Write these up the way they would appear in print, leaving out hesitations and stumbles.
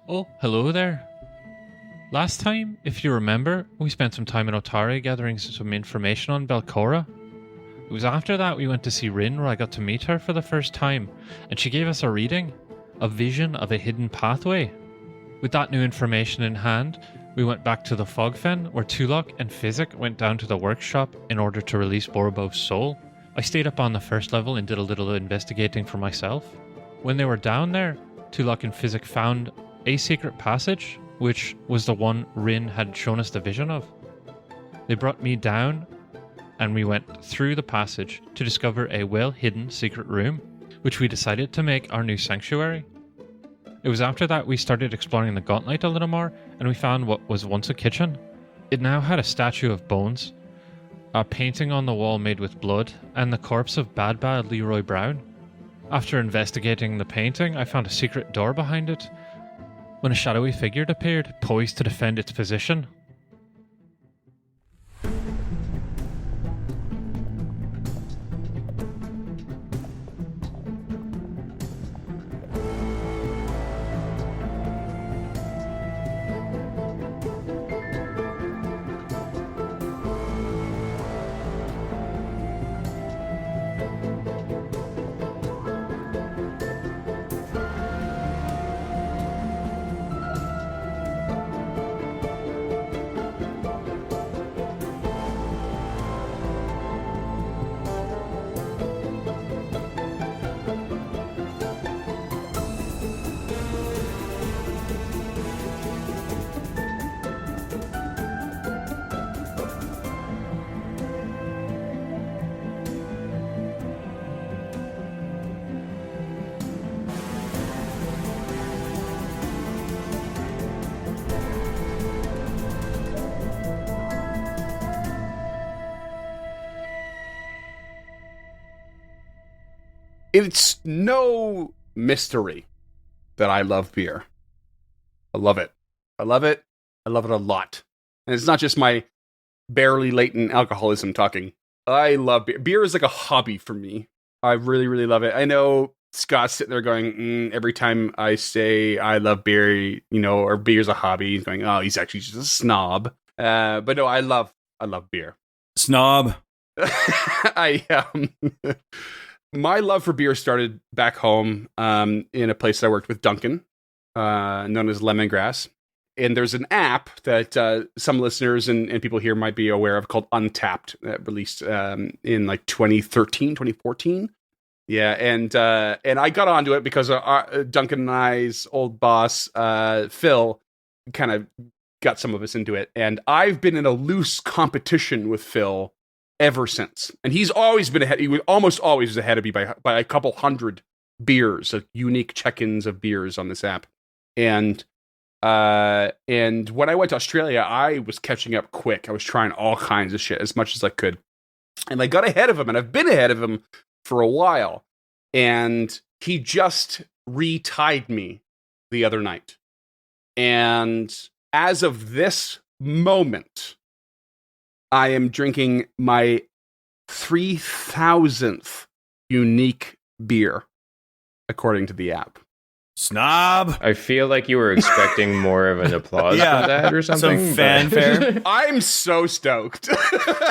Oh, hello there. Last time, if you remember, we spent some time in Otari gathering some information on Belcora. It was after that we went to see Rin where I got to meet her for the first time, and she gave us a reading, a vision of a hidden pathway. With that new information in hand, we went back to the Fogfen where Tulak and Fizzik went down to the workshop in order to release Borobov's soul. I stayed up on the first level and did a little investigating for myself. When they were down there, Tulak and Fizzik found a secret passage, which was the one Rin had shown us the vision of. They brought me down, and we went through the passage to discover a well-hidden secret room, which we decided to make our new sanctuary. It was after that we started exploring the Gauntlet a little more, and we found what was once a kitchen. It now had a statue of bones, a painting on the wall made with blood, and the corpse of Bad Leroy Brown. After investigating the painting, I found a secret door behind it, when a shadowy figure appeared, poised to defend its position. It's no mystery that I love beer. I love it. I love it. I love it a lot. And it's not just my barely latent alcoholism talking. I love beer. Beer is like a hobby for me. I really, really love it. I know Scott's sitting there going, every time I say I love beer, or beer's a hobby, he's going, oh, he's actually just a snob. But no, I love beer. Snob. My love for beer started back home in a place that I worked with, Duncan, known as Lemongrass. And there's an app that some listeners and people here might be aware of called Untapped, that released in like 2014. Yeah, and I got onto it because Duncan and I's old boss, Phil, kind of got some of us into it. And I've been in a loose competition with Phil ever since. And he's always been ahead. He was almost always ahead of me by a couple hundred beers, unique check-ins of beers on this app. And when I went to Australia, I was catching up quick. I was trying all kinds of shit as much as I could. And I got ahead of him, and I've been ahead of him for a while. And he just retied me the other night. And as of this moment, I am drinking my 3,000th unique beer, according to the app. Snob. I feel like you were expecting more of an applause for that or something. Some fanfare. I'm so stoked.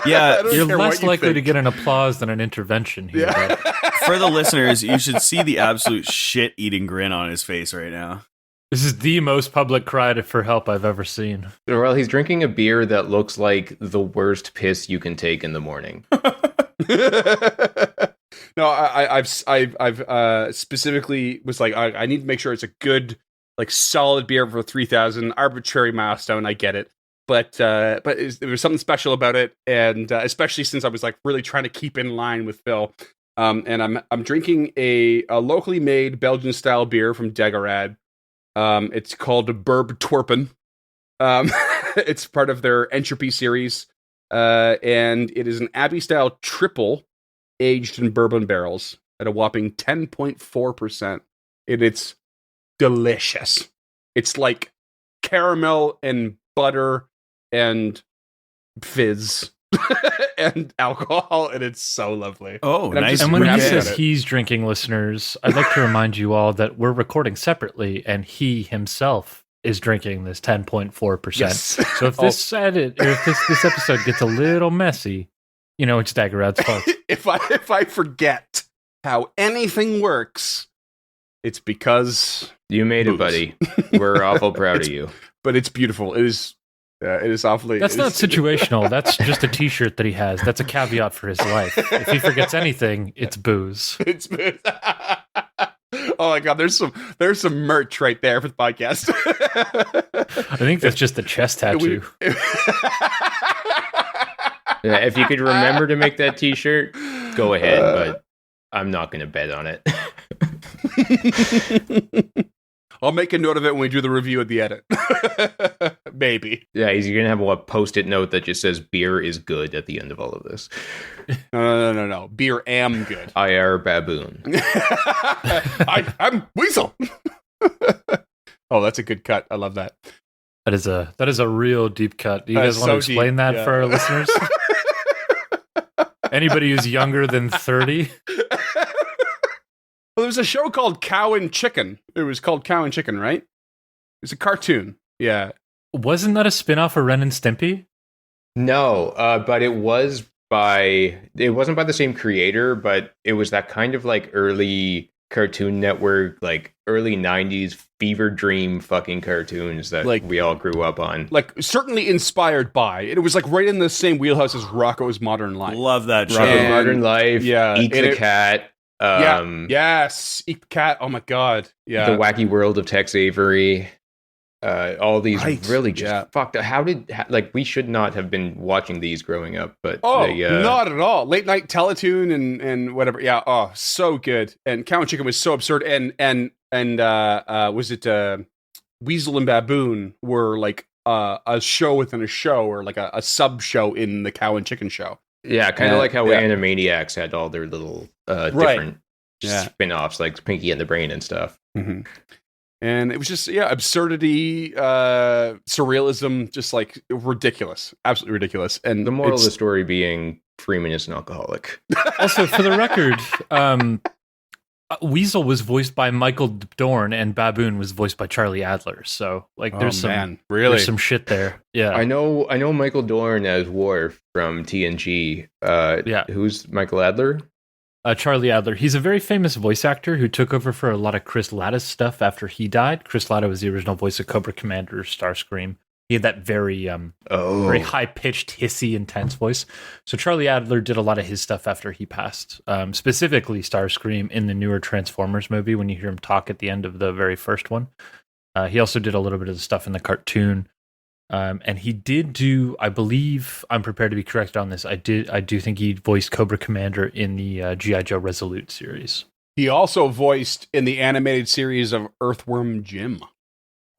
Yeah, you're less likely to get an applause than an intervention here. Yeah. For the listeners, you should see the absolute shit-eating grin on his face right now. This is the most public cry for help I've ever seen. Well, he's drinking a beer that looks like the worst piss you can take in the morning. No, I've specifically was like, I need to make sure it's a good, like, solid beer for 3,000. Arbitrary milestone, I get it, but there was something special about it, and especially since I was like really trying to keep in line with Phil. And I'm drinking a locally made Belgian style beer from Dagorad. It's called Burb Twerpen. It's part of their Entropy series, and it is an Abbey style triple, aged in bourbon barrels at a whopping 10.4%. It's delicious. It's like caramel and butter and fizz and alcohol, and it's so lovely. Oh, And I'm nice. just And when he grabbing says at it. he's drinking, listeners, I'd like to remind you all that we're recording separately, and he himself is drinking this 10.4%. Yes. So if this edit or if this episode gets a little messy, you know it's Daggerad's fault. if I forget how anything works, it's because. You made it, Booze. buddy. We're awful proud of you. But it's beautiful. It is awfully. That's it not is- situational. That's just a T-shirt that he has. That's a caveat for his life. If he forgets anything, it's booze. It's. Oh my god! There's some merch right there for the podcast. I think that's just a chest tattoo. Yeah, if you could remember to make that T-shirt, go ahead. But I'm not going to bet on it. I'll make a note of it when we do the review at the edit. Maybe. Yeah, you're going to have a post-it note that just says beer is good at the end of all of this. No. Beer am good. IR baboon. I'm Weasel. Oh, that's a good cut. I love that. That is a real deep cut. Do you That guys is want to so deep, explain that yeah. for our listeners? Anybody who's younger than 30? Well, there was a show called Cow and Chicken. It was called Cow and Chicken, right? It's a cartoon. Yeah. Wasn't that a spin-off of Ren and Stimpy? No, but it wasn't by the same creator, but it was that kind of like early Cartoon Network, like early 90s fever dream fucking cartoons that Like- we all grew up on. Like, certainly inspired by. It was like right in the same wheelhouse as Rocco's Modern Life. Love that show. Rocko's And- Modern Life, yeah, Eek and the it- Cat, Yes. Eat the Cat. Oh my god. Yeah. The Wacky World of Tex Avery. All these Right, really just yeah. fucked up. Like, we should not have been watching these growing up, but Oh, they, not at all. Late night Teletoon and whatever. Yeah. Oh, so good. And Cow and Chicken was so absurd. And was it Weasel and Baboon were like a show within a show, or like a sub show in the Cow and Chicken show. yeah, kind of like how yeah. Animaniacs had all their little Right. different Yeah. spin-offs, like Pinky and the Brain and stuff. Mm-hmm. And it was just, absurdity, surrealism, just like ridiculous, absolutely ridiculous. And The moral of it's- the story being Freeman is an alcoholic. Also, for the record, Weasel was voiced by Michael Dorn and Baboon was voiced by Charlie Adler. So, like, there's really there's some shit there. Yeah. I know Michael Dorn as Worf from TNG. Yeah. Who's Michael Adler? Charlie Adler. He's a very famous voice actor who took over for a lot of Chris Latta's stuff after he died. Chris Latta was the original voice of Cobra Commander, Starscream. He had that very very high-pitched, hissy, intense voice. So Charlie Adler did a lot of his stuff after he passed, specifically Starscream in the newer Transformers movie when you hear him talk at the end of the very first one. He also did a little bit of the stuff in the cartoon. And he did do, I believe, I'm prepared to be corrected on this, I do think he voiced Cobra Commander in the G.I. Joe Resolute series. He also voiced in the animated series of Earthworm Jim.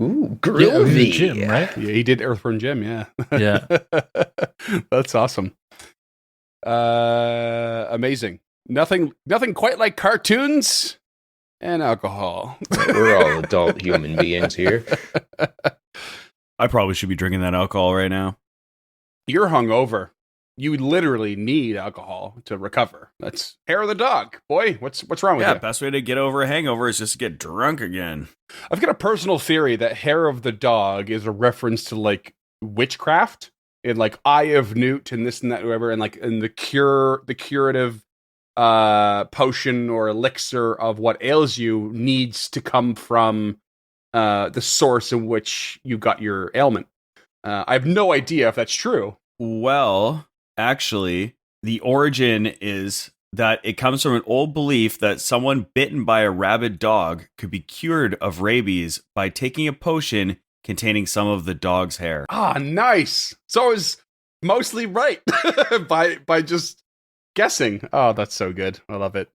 Ooh, Yeah, groovy. Jim, right? Yeah, he did Earthworm Jim. Yeah, Yeah. That's awesome. Amazing. Nothing quite like cartoons and alcohol. We're all adult human beings here. I probably should be drinking that alcohol right now. You're hungover. You literally need alcohol to recover. That's hair of the dog, boy. What's wrong with Yeah, you? best way to get over a hangover is just to get drunk again. I've got a personal theory that hair of the dog is a reference to like witchcraft and like Eye of Newt and this and that, whatever, and like in the curative potion or elixir of what ails you needs to come from the source in which you got your ailment. I have no idea if that's true. Well, actually, the origin is that it comes from an old belief that someone bitten by a rabid dog could be cured of rabies by taking a potion containing some of the dog's hair. Ah, nice. So I was mostly right by just guessing. Oh, that's so good. I love it.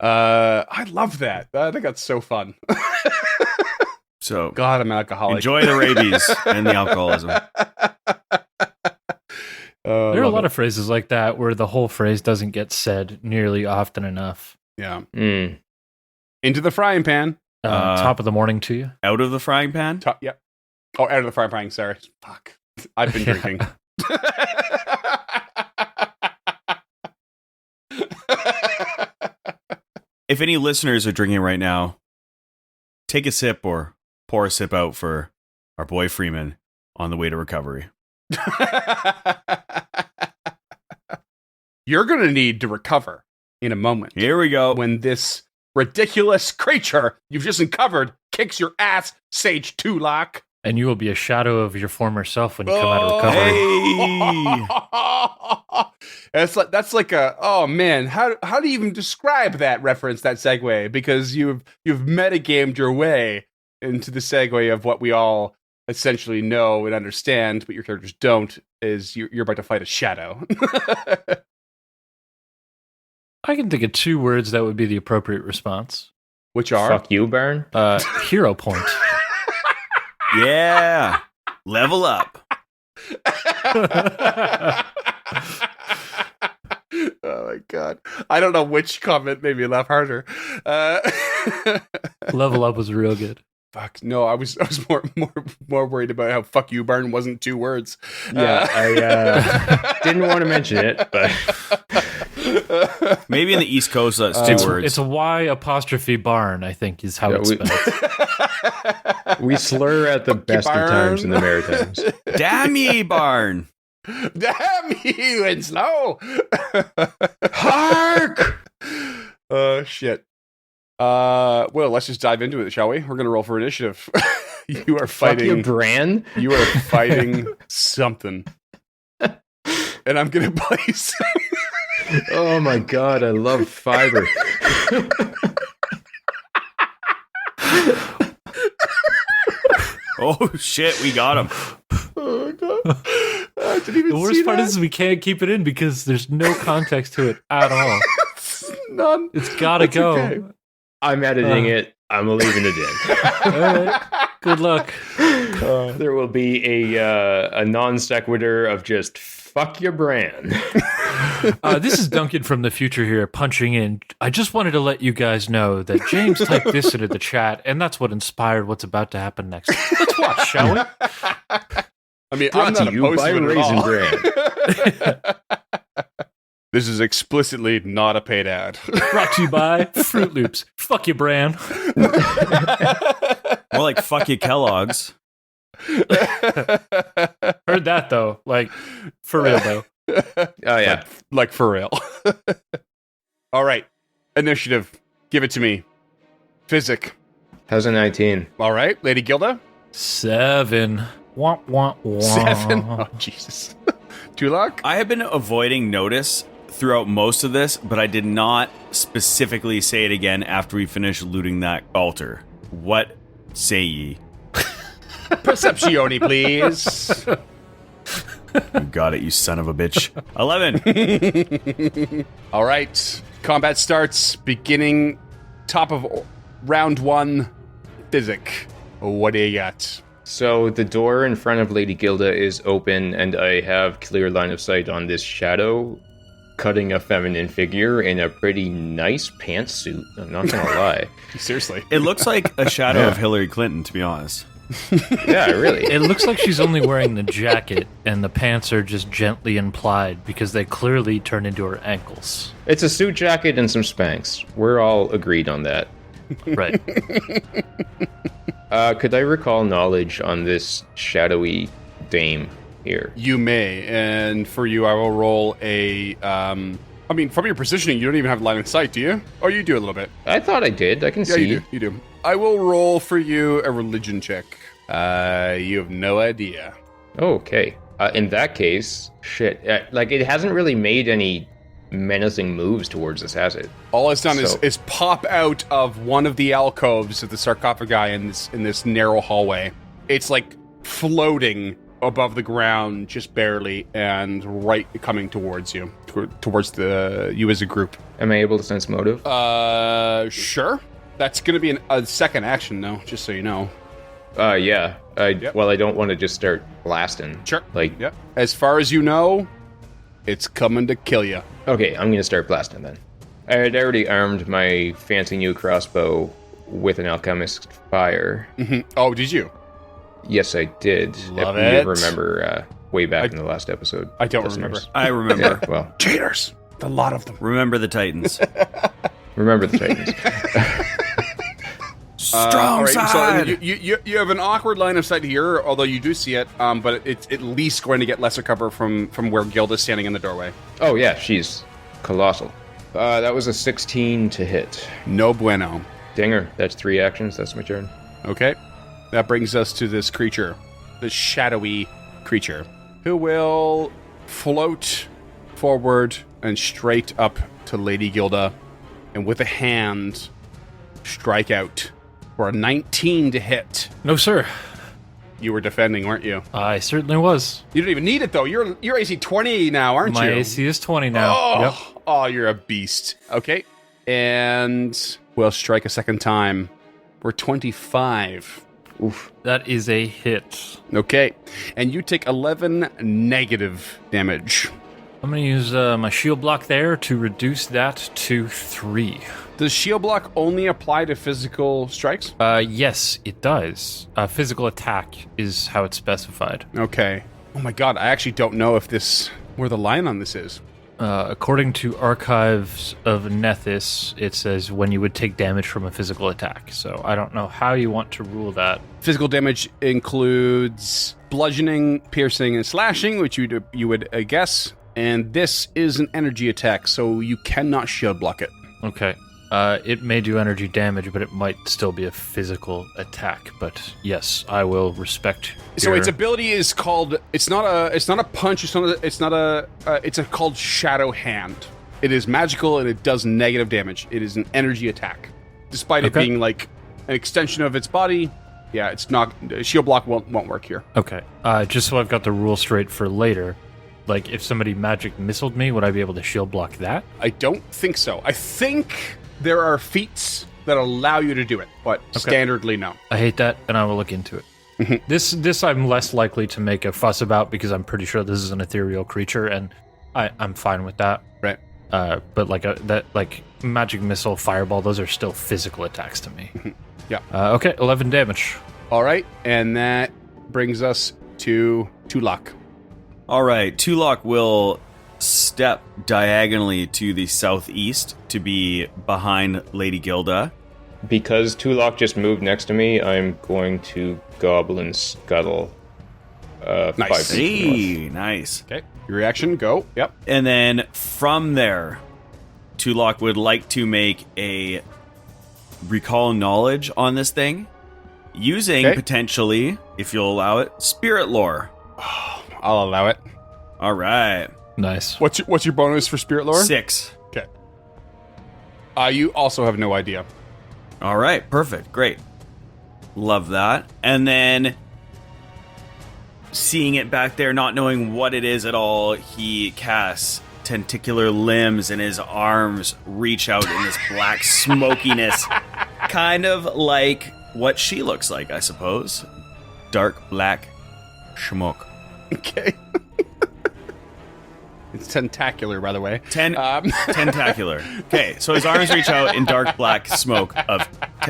I love that. I think that's so fun. So, God, I'm an alcoholic. enjoy the rabies and the alcoholism. There are a lot of phrases like that where the whole phrase doesn't get said nearly often enough. yeah. Mm. Into the frying pan. Top of the morning to you. Out of the frying pan? Yeah. Oh, out of the frying pan. Sorry. Fuck. I've been drinking. if any listeners are drinking right now, take a sip or pour a sip out for our boy Freeman on the way to recovery. You're going to need to recover in a moment. Here we go. When this ridiculous creature you've just uncovered kicks your ass, Sage Tulak. And you will be a shadow of your former self when you come out of recovery. Hey! That's like a, oh man, how do you even describe that reference, that segue? Because you've metagamed your way into the segue of what we all essentially know and understand, but your characters don't, is you're about to fight a shadow. I can think of 2 words that would be the appropriate response. Which are? Fuck you, Baron. Hero point. Yeah. Level up. Oh my god. I don't know which comment made me laugh harder. Level up was real good. Fuck. No, I was more worried about how fuck you, Barn wasn't 2 words. Yeah, I didn't want to mention it, but Maybe in the East Coast that's 2 words. It's a Y apostrophe barn, I think, is how it's spelled. we slur at the best of times in the Maritimes. Damn ye, barn. Damn you, and slow. Hark! Oh shit. Well, let's just dive into it, shall we? We're gonna roll for initiative. You are Fuck you, fighting. Bran. You are fighting something, and I'm gonna place. Oh my god, I love fiber. Oh shit, we got him. Oh god! I didn't even The worst see part that. is we can't keep it in because there's no context to it at all. None. It's gotta That's go. okay. I'm editing it. I'm leaving it in. All right. Good luck. There will be a non sequitur of just fuck your Bran. This is Duncan from the future here, punching in. I just wanted to let you guys know that James typed this into the chat, and that's what inspired what's about to happen next. Let's watch, shall we? I mean, Brought I'm to not you opposed by to it at Raisin all. This is explicitly not a paid ad. Brought to you by Fruit Loops. Fuck you, Bran. More like fuck you, Kellogg's. Heard that though. Like, for real though. Oh yeah. Like for real. All right. Initiative. Give it to me. Fizzik. How's a 19? All right. Lady Gilda. 7. Wah, wah, wah. 7. Oh, Jesus. Tulak. I have been avoiding notice throughout most of this, but I did not specifically say it again after we finished looting that altar. What say ye? Perceptione, please. You got it, you son of a bitch. 11. All right. Combat starts. Beginning top of round 1. Fizzik. What do you got? So the door in front of Lady Gilda is open, and I have clear line of sight on this shadow cutting a feminine figure in a pretty nice pantsuit. I'm not gonna lie. Seriously. It looks like a shadow of Hillary Clinton, to be honest. Yeah, really. It looks like she's only wearing the jacket, and the pants are just gently implied because they clearly turn into her ankles. It's a suit jacket and some Spanx. We're all agreed on that. Right. Could I recall knowledge on this shadowy dame here? You may, and for you, I will roll a. I mean, from your positioning, you don't even have line of sight, do you? Oh, you do a little bit. I thought I did. I can Yeah, see. you do. I will roll for you a religion check. You have no idea. Okay. In that case, shit. Like, it hasn't really made any menacing moves towards us, has it? All it's done So- is pop out of one of the alcoves of the sarcophagi in this narrow hallway. It's like floating above the ground, just barely, and right coming towards you, towards you as a group. Am I able to sense motive? Sure. That's going to be a second action, though, just so you know. Yeah. Yep. Well, I don't want to just start blasting. Sure. Like, Yep. As far as you know, it's coming to kill you. okay, I'm going to start blasting then. I had already armed my fancy new crossbow with an alchemist fire. Oh, did you? Yes, I did. Love if it. you remember way back in the last episode. I don't listeners. remember. I remember. Yeah, well, Cheaters. A lot of them. Remember the Titans. Remember the Titans. Strong all right, side. So you have an awkward line of sight here, although you do see it, but it's at least going to get lesser cover from where Gilda's standing in the doorway. Oh, yeah, she's colossal. That was a 16 to hit. No bueno. Dinger. That's 3 actions. That's my turn. Okay. That brings us to this creature, this shadowy creature, who will float forward and straight up to Lady Gilda, and with a hand, strike out for a 19 to hit. No, sir. You were defending, weren't you? I certainly was. You don't even need it, though. You're AC 20 now, aren't My you? AC is 20 now. Oh, Yep. oh, you're a beast. Okay. And we'll strike a second time for 25. Oof. That is a hit. Okay. And you take 11 negative damage. I'm going to use my shield block there to reduce that to 3. Does shield block only apply to physical strikes? Yes, it does. Physical attack is how it's specified. Okay. Oh my god, I actually don't know if where the line on this is. According to Archives of Nethys, it says when you would take damage from a physical attack. So I don't know how you want to rule that. Physical damage includes bludgeoning, piercing, and slashing, which you would guess. And this is an energy attack, so you cannot shield block it. Okay. It may do energy damage, but it might still be a physical attack. But yes, I will respect. So your- its ability is called. It's not a punch. It's called Shadow Hand. It is magical and it does negative damage. It is an energy attack, despite it Okay. being like an extension of its body. Yeah, it's not. Shield block won't work here. Okay. Just so I've got the rule straight for later. Like, if somebody magic missiled me, would I be able to shield block that? I don't think so. I think there are feats that allow you to do it, but standardly no. I hate that, and I will look into it. This I'm less likely to make a fuss about because I'm pretty sure this is an ethereal creature, and I'm fine with that. Right. But like magic missile, fireball, those are still physical attacks to me. Yeah. Okay, 11 damage. All right, and that brings us to Tulak. All right, Tulak will step diagonally to the southeast to be behind Lady Gilda. Because Tulak just moved next to me, I'm going to Goblin Scuttle. Nice. 5 feet north. Hey, nice. Okay, your reaction, go. Yep. And then from there, Tulak would like to make a recall knowledge on this thing, using Okay. potentially, if you'll allow it, spirit lore. I'll allow it. All right. Nice. What's your bonus for spirit lore? 6. Okay. You also have no idea. All right, perfect. Great. Love that. And then seeing it back there, not knowing what it is at all, he casts tentacular limbs and his arms reach out in this black smokiness. Kind of like what she looks like, I suppose. Dark black smoke. Okay. It's tentacular, by the way. Tentacular. Okay, so his arms reach out in dark black smoke of...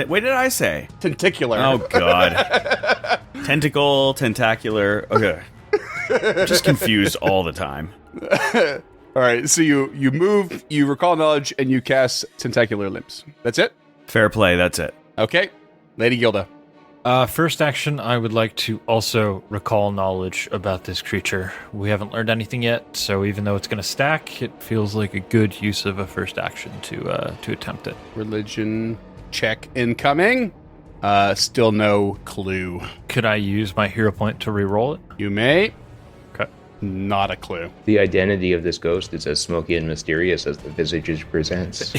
what did I say? Tentacular. Oh, God. Tentacle, tentacular. Okay. Just confused all the time. All right, so you move, you recall knowledge, and you cast tentacular limbs. That's it? Fair play, that's it. Okay. Lady Gilda. First action, I would like to also recall knowledge about this creature. We haven't learned anything yet, so even though it's going to stack, it feels like a good use of a first action to attempt it. Religion check incoming. Still no clue. Could I use my hero point to reroll it? You may. Okay. Not a clue. The identity of this ghost is as smoky and mysterious as the visage it presents.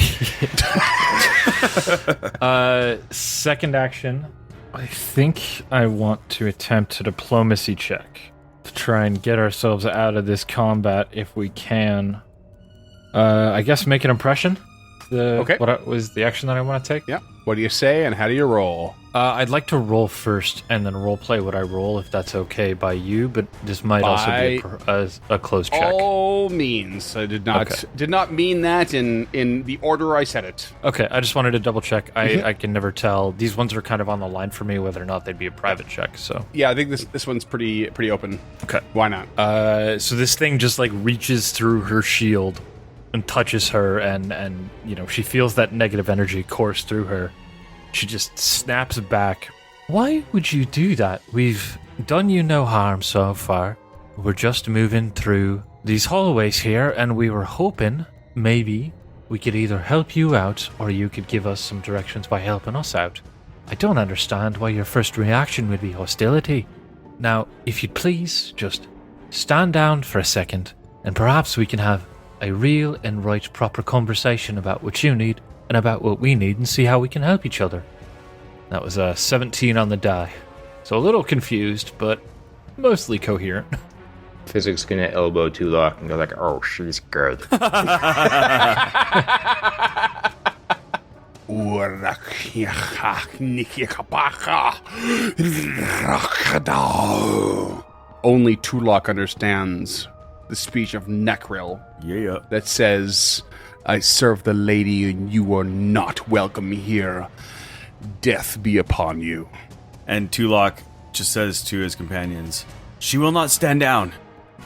Second action, I think I want to attempt a diplomacy check to try and get ourselves out of this combat if we can. I guess make an impression. Okay. What was the action that I want to take? Yeah. What do you say and how do you roll? I'd like to roll first and then role play what I roll if that's okay by you, but this might also be a close check. All means. I did not mean that in the order I said it. Okay, I just wanted to double check. I can never tell. These ones are kind of on the line for me whether or not they'd be a private check. So Yeah, I think this one's pretty open. okay, Why not? so this thing just like reaches through her shield and touches her, and she feels that negative energy course through her. She just snaps back. Why would you do that? We've done you no harm so far. We're just moving through these hallways here, and we were hoping maybe we could either help you out or you could give us some directions by helping us out. I don't understand why your first reaction would be hostility. Now, if you'd please, just stand down for a second, and perhaps we can have a real and right proper conversation about what you need and about what we need and see how we can help each other. That was a 17 on the die. So a little confused, but mostly coherent. Fizzik's gonna elbow Tulak and go like, "Oh, she's good." Only Tulak understands the speech of Nekril Yeah. that says, I serve the lady and you are not welcome here. Death be upon you. And Tulak just says to his companions, "She will not stand down.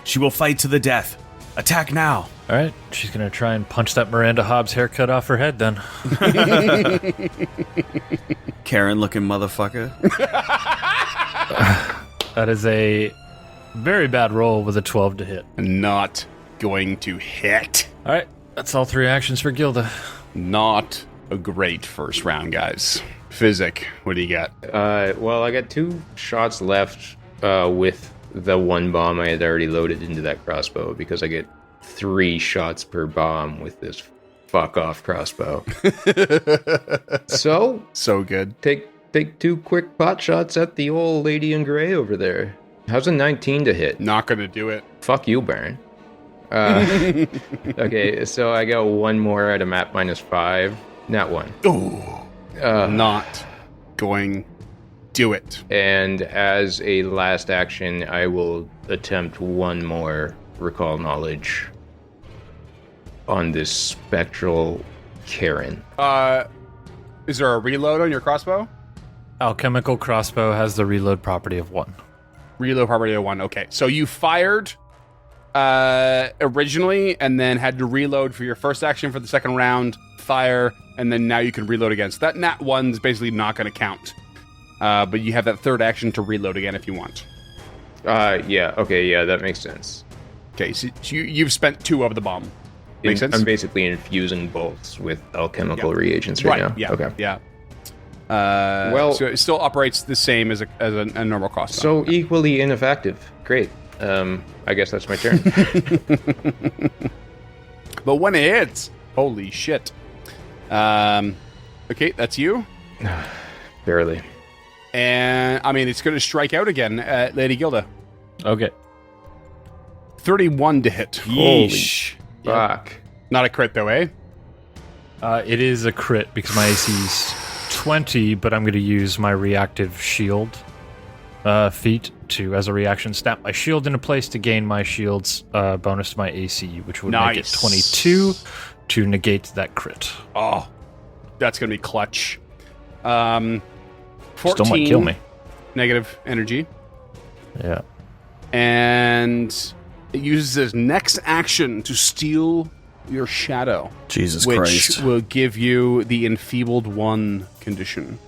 She will fight to the death. Attack now." All right, she's going to try and punch that Miranda Hobbs haircut off her head then. Karen-looking motherfucker. That is a very bad roll with a 12 to hit. Not going to hit. All right, that's all 3 actions for Gilda. Not a great first round, guys. Fizzik, what do you got? Well, I got 2 shots left with the 1 bomb I had already loaded into that crossbow because I get 3 shots per bomb with this fuck off crossbow. So good. take 2 quick pot shots at the old lady in gray over there. How's a 19 to hit? Not gonna do it. Fuck you, Baron. Okay, so I got 1 more at a map -5. Not 1. Oh, not going do it. And as a last action, I will attempt 1 more recall knowledge on this spectral Karen. Is there a reload on your crossbow? Alchemical crossbow has the reload property of 1. Reload property of 1. Okay, so you fired originally and then had to reload for your first action for the second round, fire, and then now you can reload again. So that nat 1's basically not going to count. But you have that third action to reload again if you want. Yeah, okay, yeah, that makes sense. Okay, so you've spent 2 of the bomb. Makes sense? I'm basically infusing bolts with alchemical reagents right now. Yeah, okay. Yeah. Well, so it still operates the same as a normal crossbow. So equally ineffective. Great. I guess that's my turn. But when it hits, holy shit. Okay, that's you. Barely. And, I mean, it's going to strike out again at Lady Gilda. Okay. 31 to hit. Yeesh. Fuck. Not a crit, though, eh? It is a crit because my AC is 20, but I'm going to use my reactive shield feat to, as a reaction, snap my shield into place to gain my shield's bonus to my AC, which would make it 22 to negate that crit. Oh, that's going to be clutch. 14 Still might kill me. Negative energy. Yeah. And it uses its next action to steal your shadow. Jesus which Christ. will give you the enfeebled 1 condition,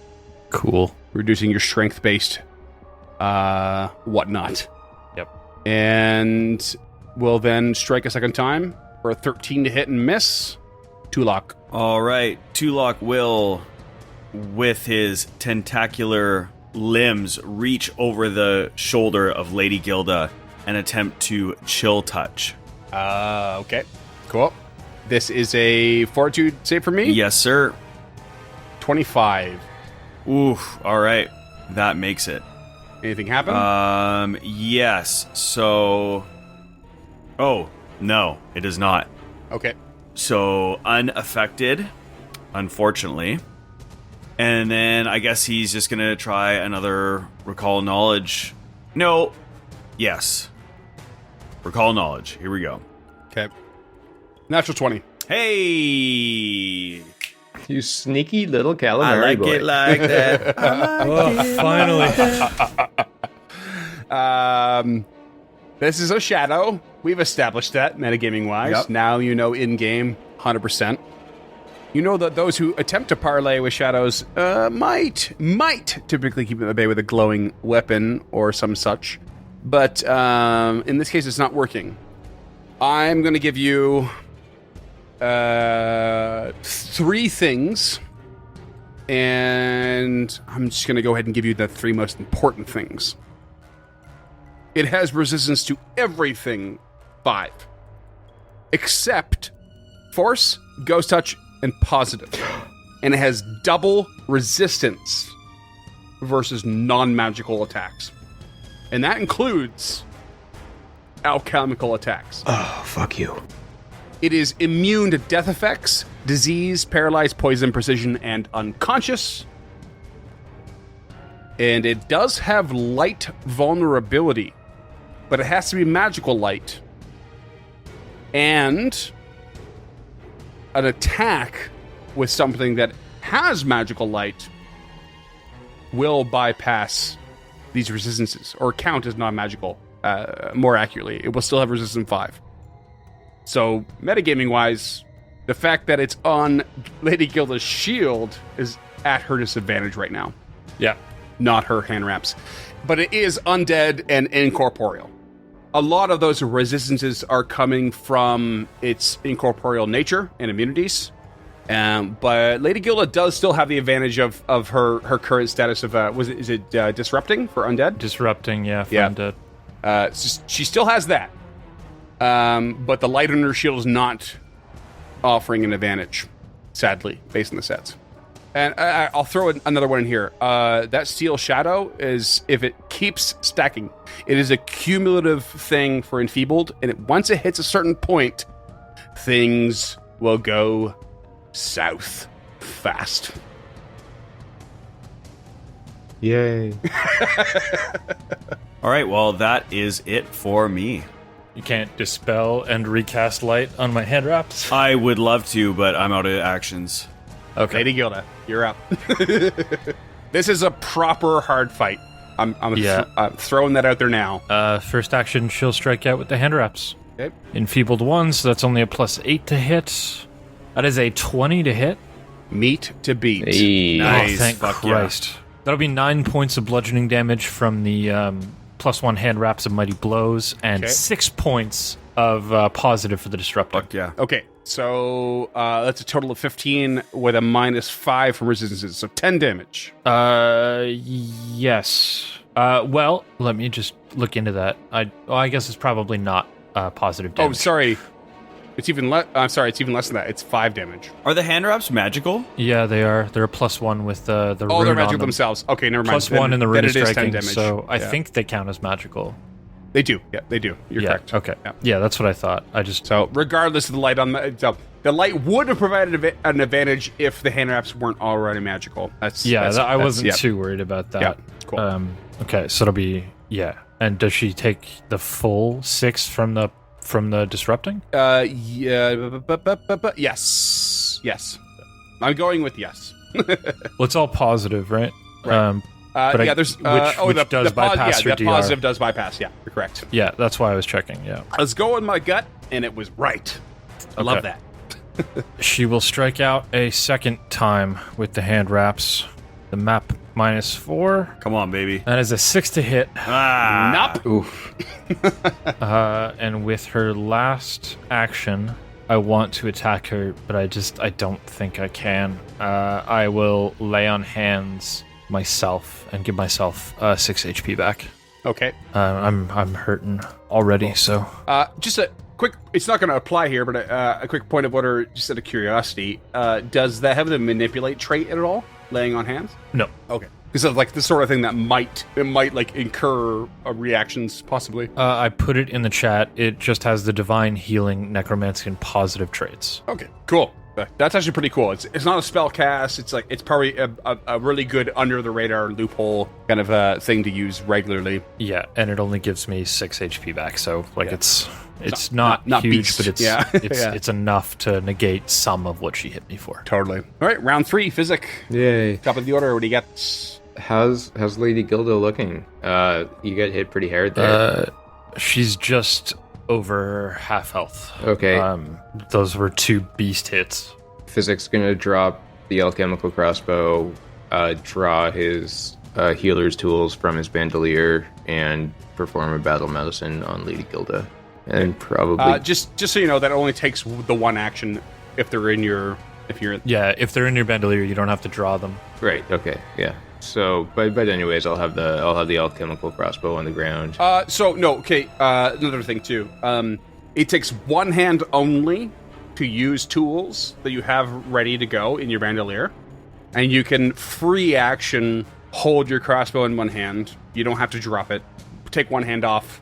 Cool. reducing your strength-based whatnot. Yep. And will then strike a second time for a 13 to hit and miss. Tulak. All right. Tulak will, with his tentacular limbs, reach over the shoulder of Lady Gilda and attempt to chill touch. Okay. Cool. This is a fortitude save for me? Yes, sir. 25. Oof. All right. That makes it. Anything happen? Yes. So... Oh, no, it does not. Okay. So, unaffected, unfortunately. And then I guess he's just going to try another recall knowledge. No. Yes. Recall knowledge. Here we go. Okay. Natural 20. Hey! You sneaky little calamari boy. like that. Oh, finally. This is a shadow. we've established that metagaming-wise. Yep. Now you know in-game, 100%. You know that those who attempt to parlay with shadows might typically keep them at bay with a glowing weapon or some such. But in this case, it's not working. I'm going to give you 3 things. And I'm just going to go ahead and give you the 3 most important things. It has resistance to everything 5. Except Force, Ghost Touch, and Positive. And it has double resistance versus non-magical attacks. And that includes alchemical attacks. Oh, fuck you. It is immune to death effects, disease, paralyzed, poison, precision, and unconscious. And it does have light vulnerability, but it has to be magical light. And an attack with something that has magical light will bypass these resistances, or count as non-magical, more accurately. It will still have resistance 5. So, metagaming-wise, the fact that it's on Lady Gilda's shield is at her disadvantage right now. Yeah. Not her hand wraps. But it is undead and incorporeal. A lot of those resistances are coming from its incorporeal nature and immunities. But Lady Gilda does still have the advantage of her current status of, is it disrupting for undead? Disrupting, yeah, for Yeah. undead. She still has that. But the light on her shield is not offering an advantage, sadly, based on the sets. And I'll throw another one in here. That Steel Shadow is, if it keeps stacking, it is a cumulative thing for Enfeebled, and once it hits a certain point, things will go south fast. Yay. All right, well, that is it for me. You can't dispel and recast light on my hand wraps. I would love to, but I'm out of actions. Okay. Lady Gilda, you're up. This is a proper hard fight. I'm throwing that out there now. First action, she'll strike out with the hand wraps. Okay. Enfeebled 1, so that's only a +8 to hit. That is a 20 to hit. Meat to beat. Hey. Nice. Oh, thank Fuck Christ. That'll be 9 points of bludgeoning damage from the +1 hand wraps of Mighty Blows, and Okay. 6 points of positive for the disruptor. Fuck yeah. Okay, so that's a total of 15 with a -5 from resistances, so 10 damage. Yes. Well, let me just look into that. I guess it's probably not positive Oh, damage. sorry. It's even less. I'm sorry. It's even less than that. It's 5 damage. Are the hand wraps magical? Yeah, they are. They're a +1 with the rune Oh, they're on magical them. themselves. Okay, never mind. +1 in the rune Then is it is 10 striking, damage. so I Yeah. think they count as magical. They do. Yeah, they do. You're Yeah, correct. okay. Yeah. Yeah, that's what I thought. I just... So regardless of the light on the light would have provided an advantage if the hand wraps weren't already magical. I wasn't too worried about that. Yeah, cool. Okay, so it'll be... Yeah. And does she take the full 6 from the disrupting? Yeah, but yes. I'm going with yes. Well, it's all positive, right? Right. But there's which does bypass her the DR. positive does bypass. Yeah, you're correct. Yeah, that's why I was checking, yeah. I was going my gut, and it was right. I love Okay. that. She will strike out a second time with the hand wraps. The map -4. Come on, baby. That is a 6 to hit. Ah. Nope. Oof. And with her last action, I want to attack her, but I don't think I can. I will lay on hands myself and give myself 6 HP back. Okay. I'm hurting already, so Just a quick. It's not going to apply here, but a quick point of order, just out of curiosity. Does that have the manipulate trait at all? Laying on hands? no. Okay. This is like the sort of thing that might like incur reactions, possibly. I put it in the chat. It just has the divine healing, necromancy, and positive traits. Okay, cool. That's actually pretty cool. It's not a spell cast. It's probably a really good under the radar loophole kind of thing to use regularly. Yeah, and it only gives me 6 HP back, so like Yeah. it's not not huge, beast. but it's Yeah. Yeah. it's enough to negate some of what she hit me for. Totally. All right, round 3, Fizzik. Yay. Top of the order. What do you got? How's Lady Gilda looking? You get hit pretty hard there. She's just over half health. Okay. Those were 2 beast hits. Fizzik's gonna drop the alchemical crossbow, draw his healer's tools from his bandolier, and perform a battle medicine on Lady Gilda. And probably just so you know, that only takes the one action if they're in your Yeah, if they're in your bandolier, you don't have to draw them. right. Okay, yeah. So, but anyways, I'll have the alchemical crossbow on the ground. Another thing too. It takes one hand only to use tools that you have ready to go in your bandolier, and you can free action hold your crossbow in one hand. You don't have to drop it. Take one hand off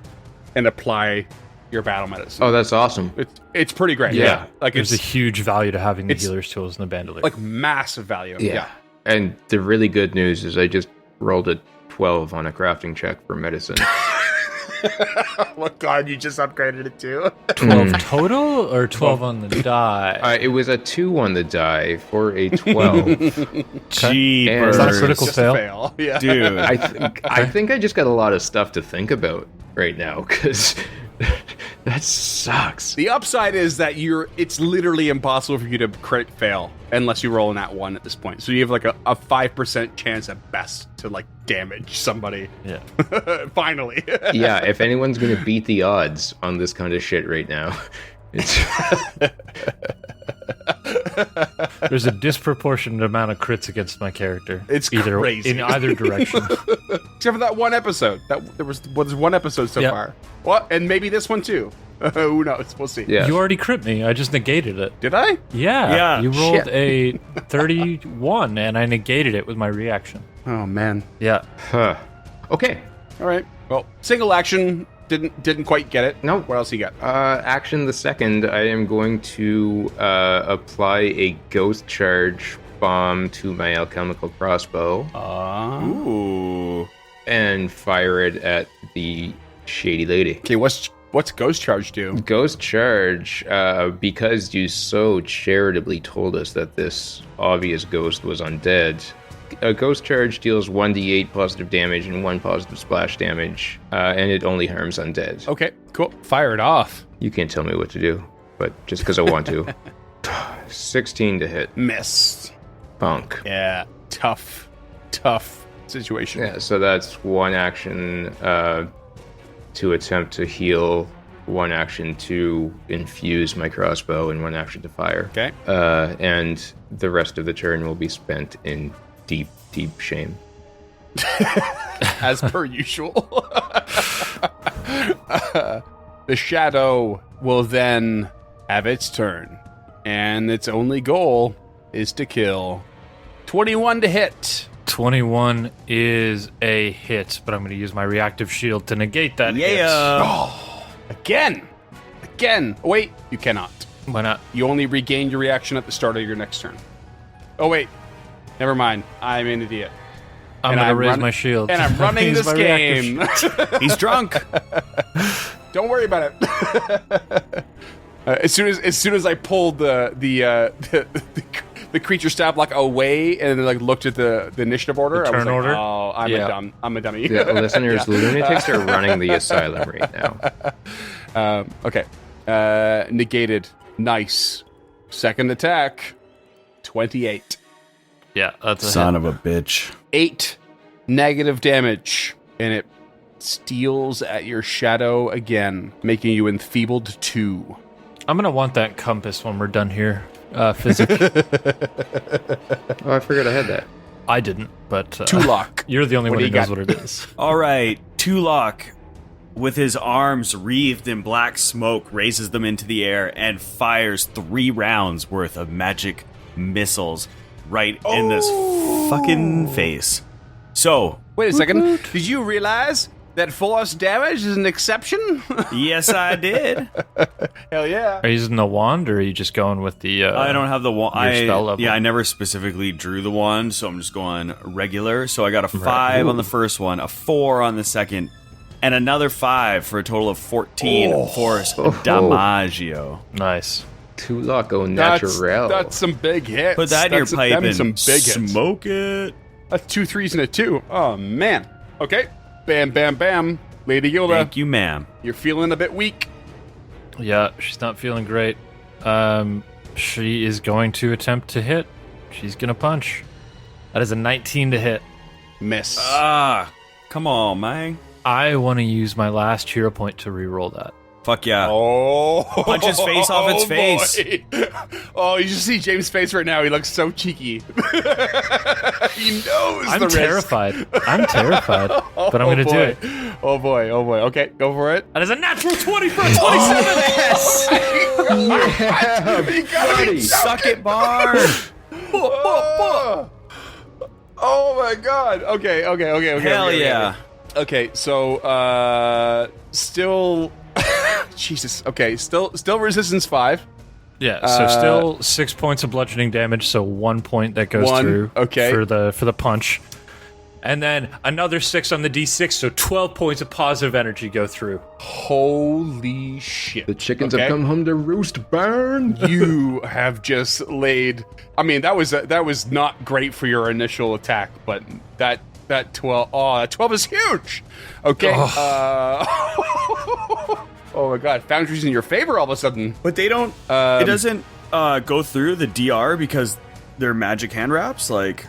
and apply your battle medicine. Oh, that's awesome. It's pretty great. Yeah. Like There's a it's huge value to having the it's- healer's tools in the bandolier. like massive value. Yeah. And the really good news is I just rolled a 12 on a crafting check for medicine. Oh god, you just upgraded it too. 12 total or 12 on the die? It was a 2 on the die for a 12. Jeepers. Is that a critical Just fail? a fail. Yeah. Dude. I think I just got a lot of stuff to think about right now, because that sucks. The upside is that it's literally impossible for you to crit fail unless you roll an at 1 at this point. So you have like a 5% chance at best to like damage somebody. Yeah. Finally. Yeah, if anyone's going to beat the odds on this kind of shit right now, it's... There's a disproportionate amount of crits against my character. It's crazy. In either direction. Except for that one episode. There's one episode so Yep. far. Well, and maybe this one too. Who knows? We'll see. Yeah. You already crit me. I just negated it. Did I? Yeah. Yeah. You rolled Shit. a 31, and I negated it with my reaction. Oh man. Yeah. Huh. Okay. All right. Well, single action didn't quite get it. Nope. What else you got? Action the second, I am going to apply a ghost charge bomb to my alchemical crossbow Ooh. and fire it at the shady lady. Okay. What's ghost charge do? Ghost charge, because you so charitably told us that this obvious ghost was undead. A ghost charge deals 1d8 positive damage and 1 positive splash damage, and it only harms undead. Okay. Cool. Fire it off. You can't tell me what to do, but just because I want to. 16 to hit. Missed. Punk. Yeah. Tough situation. Yeah, so that's one action to attempt to heal, one action to infuse my crossbow, and one action to fire. Okay. And the rest of the turn will be spent in deep shame. As per usual. The shadow will then have its turn, and its only goal is to kill. 21 to hit. 21 is a hit, but I'm going to use my reactive shield to negate that hit. Oh, again. Wait, you cannot. Why not? You only regain your reaction at the start of your next turn. Oh, wait. Never mind. I'm an idiot. I'm And going to I'm raise run- my shield. And I'm running Use this my reactive game. He's drunk. Don't worry about it. As soon as I pulled the creature stab block away and then like looked at the initiative order, The I was turn like, order? oh, I'm a dummy. Yeah, listeners, Yeah. lunatics are running the asylum right now. Okay. Negated. Nice. Second attack. 28. Yeah, that's a Son hit. of a bitch. 8 negative damage, and it steals at your shadow again, making you enfeebled 2. I'm going to want that compass when we're done here. Fizzik. Oh, I forgot I had that. I didn't, but Tulak. you're the only What one do who you knows got? what it is. All right, Tulak, with his arms wreathed in black smoke, raises them into the air and fires 3 rounds worth of magic missiles right in this fucking face. So, Wait a second. Did you realize that force damage is an exception? yes, I did. Hell yeah. Are you using the wand, or are you just going with the... I don't have the wand. your spell level. Yeah, I never specifically drew the wand, so I'm just going regular. So I got a 5 on the first one, a 4 on the second, and another 5 for a total of 14 force damaggio. Nice. Tulaco That's natural. some big hits. Put that in your pipe them and some big hits. smoke it. That's 2 3s and a 2. Oh, man. Okay. Bam, bam, bam. Lady Gilda, Thank you, ma'am. you're feeling a bit weak. Yeah, she's not feeling great. She is going to attempt to hit. She's going to punch. That is a 19 to hit. Miss. Come on, man. I want to use my last hero point to re-roll that. Fuck yeah. Oh, Punch his face off its face. Boy. Oh, you should see James' face right now. He looks so cheeky. He knows I'm the risk. terrified. I'm terrified, but I'm going to do it. Oh boy. Okay, go for it. That is a natural 20 for a 27. Yes! You gotta be Suck it, Bar. Oh my god. Okay. Hell yeah. Okay, so still Jesus. Okay, still resistance 5. Yeah, so still 6 points of bludgeoning damage, so 1 point that goes through for the punch. And then another 6 on the D6, so 12 points of positive energy go through. Holy shit. The chickens have come home to roost, Burn. You have just laid. I mean, that was not great for your initial attack, but that 12. Oh, that 12 is huge. Okay. Oh my god, Foundry's in your favor all of a sudden. But they don't. It doesn't go through the DR because they're magic hand wraps. Like,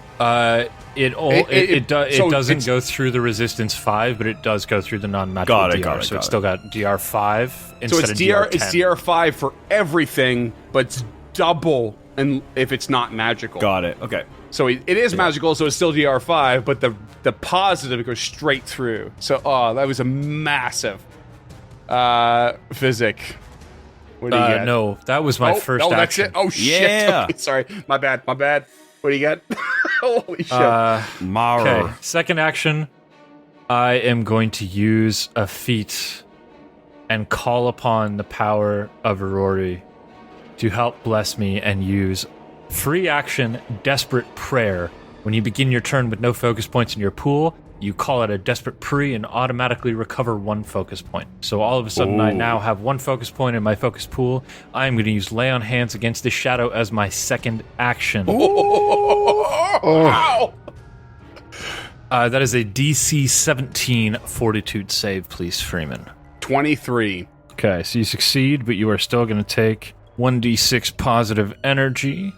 it doesn't go through the resistance 5, but it does go through the non-magical DR. So it's still got DR 5 instead of DR 10. It's DR 5 for everything, but it's double, and if it's not magical. Got it. Okay. So it is magical, so it's still DR 5, but the positive goes straight through. So that was a massive. Fizzik. What do you get? No, that was my first action. That's it. Oh shit. Yeah. Okay, sorry. My bad. What do you get? Holy shit. Mara. Okay, second action. I am going to use a feat and call upon the power of Aurori to help bless me and use free action Desperate Prayer. When you begin your turn with no focus points in your pool, you call it a Desperate Prayer and automatically recover 1 focus point. So all of a sudden, I now have 1 focus point in my focus pool. I am going to use Lay on Hands against the shadow as my second action. Wow. That is a DC 17 Fortitude save, please, Freeman. 23. Okay, so you succeed, but you are still going to take 1d6 positive energy.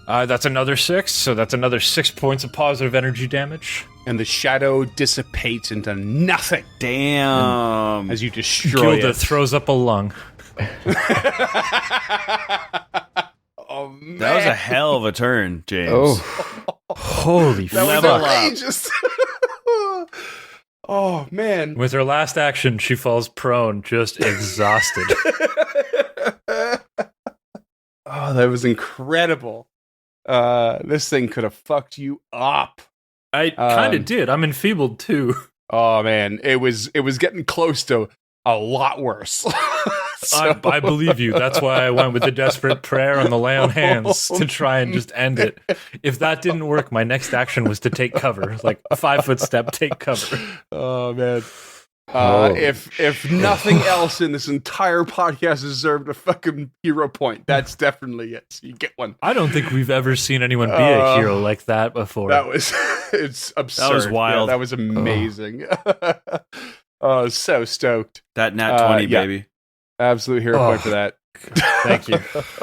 That's another 6, so that's another 6 points of positive energy damage. And the shadow dissipates into nothing. Damn. As you destroy Gilda it. throws up a lung. Oh, man. That was a hell of a turn, James. Oh, Holy That was Level up. outrageous. Oh, man. With her last action, she falls prone, just exhausted. Oh, that was incredible. This thing could have fucked you up. I kind of did. I'm enfeebled, too. Oh, man. It was getting close to a lot worse. I believe you. That's why I went with the Desperate Prayer on the Lay on Hands to try and just end it. If that didn't work, my next action was to take cover. Like a 5-foot step, take cover. Oh, man. If nothing else in this entire podcast deserved a fucking hero point, that's definitely it. So you get one. I don't think we've ever seen anyone be a hero like that before. That was it's absurd. That was wild. Yeah, that was amazing. Oh, so stoked. That nat 20, yeah. baby. Absolute hero point for that. Thank you.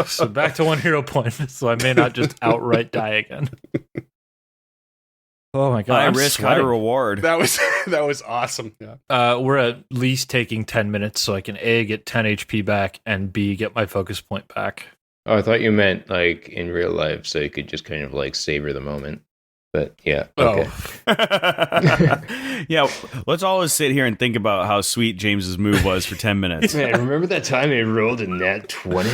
So back to 1 hero point, so I may not just outright die again. Oh my god! High I'm risk, high sweating. reward. That was awesome. Yeah. We're at least taking 10 minutes, so I can A, get 10 HP back, and B, get my focus point back. Oh, I thought you meant like in real life, so you could just kind of like savor the moment. But yeah, okay. Yeah, let's always sit here and think about how sweet James's move was for 10 minutes. Man, remember that time I rolled a nat 20?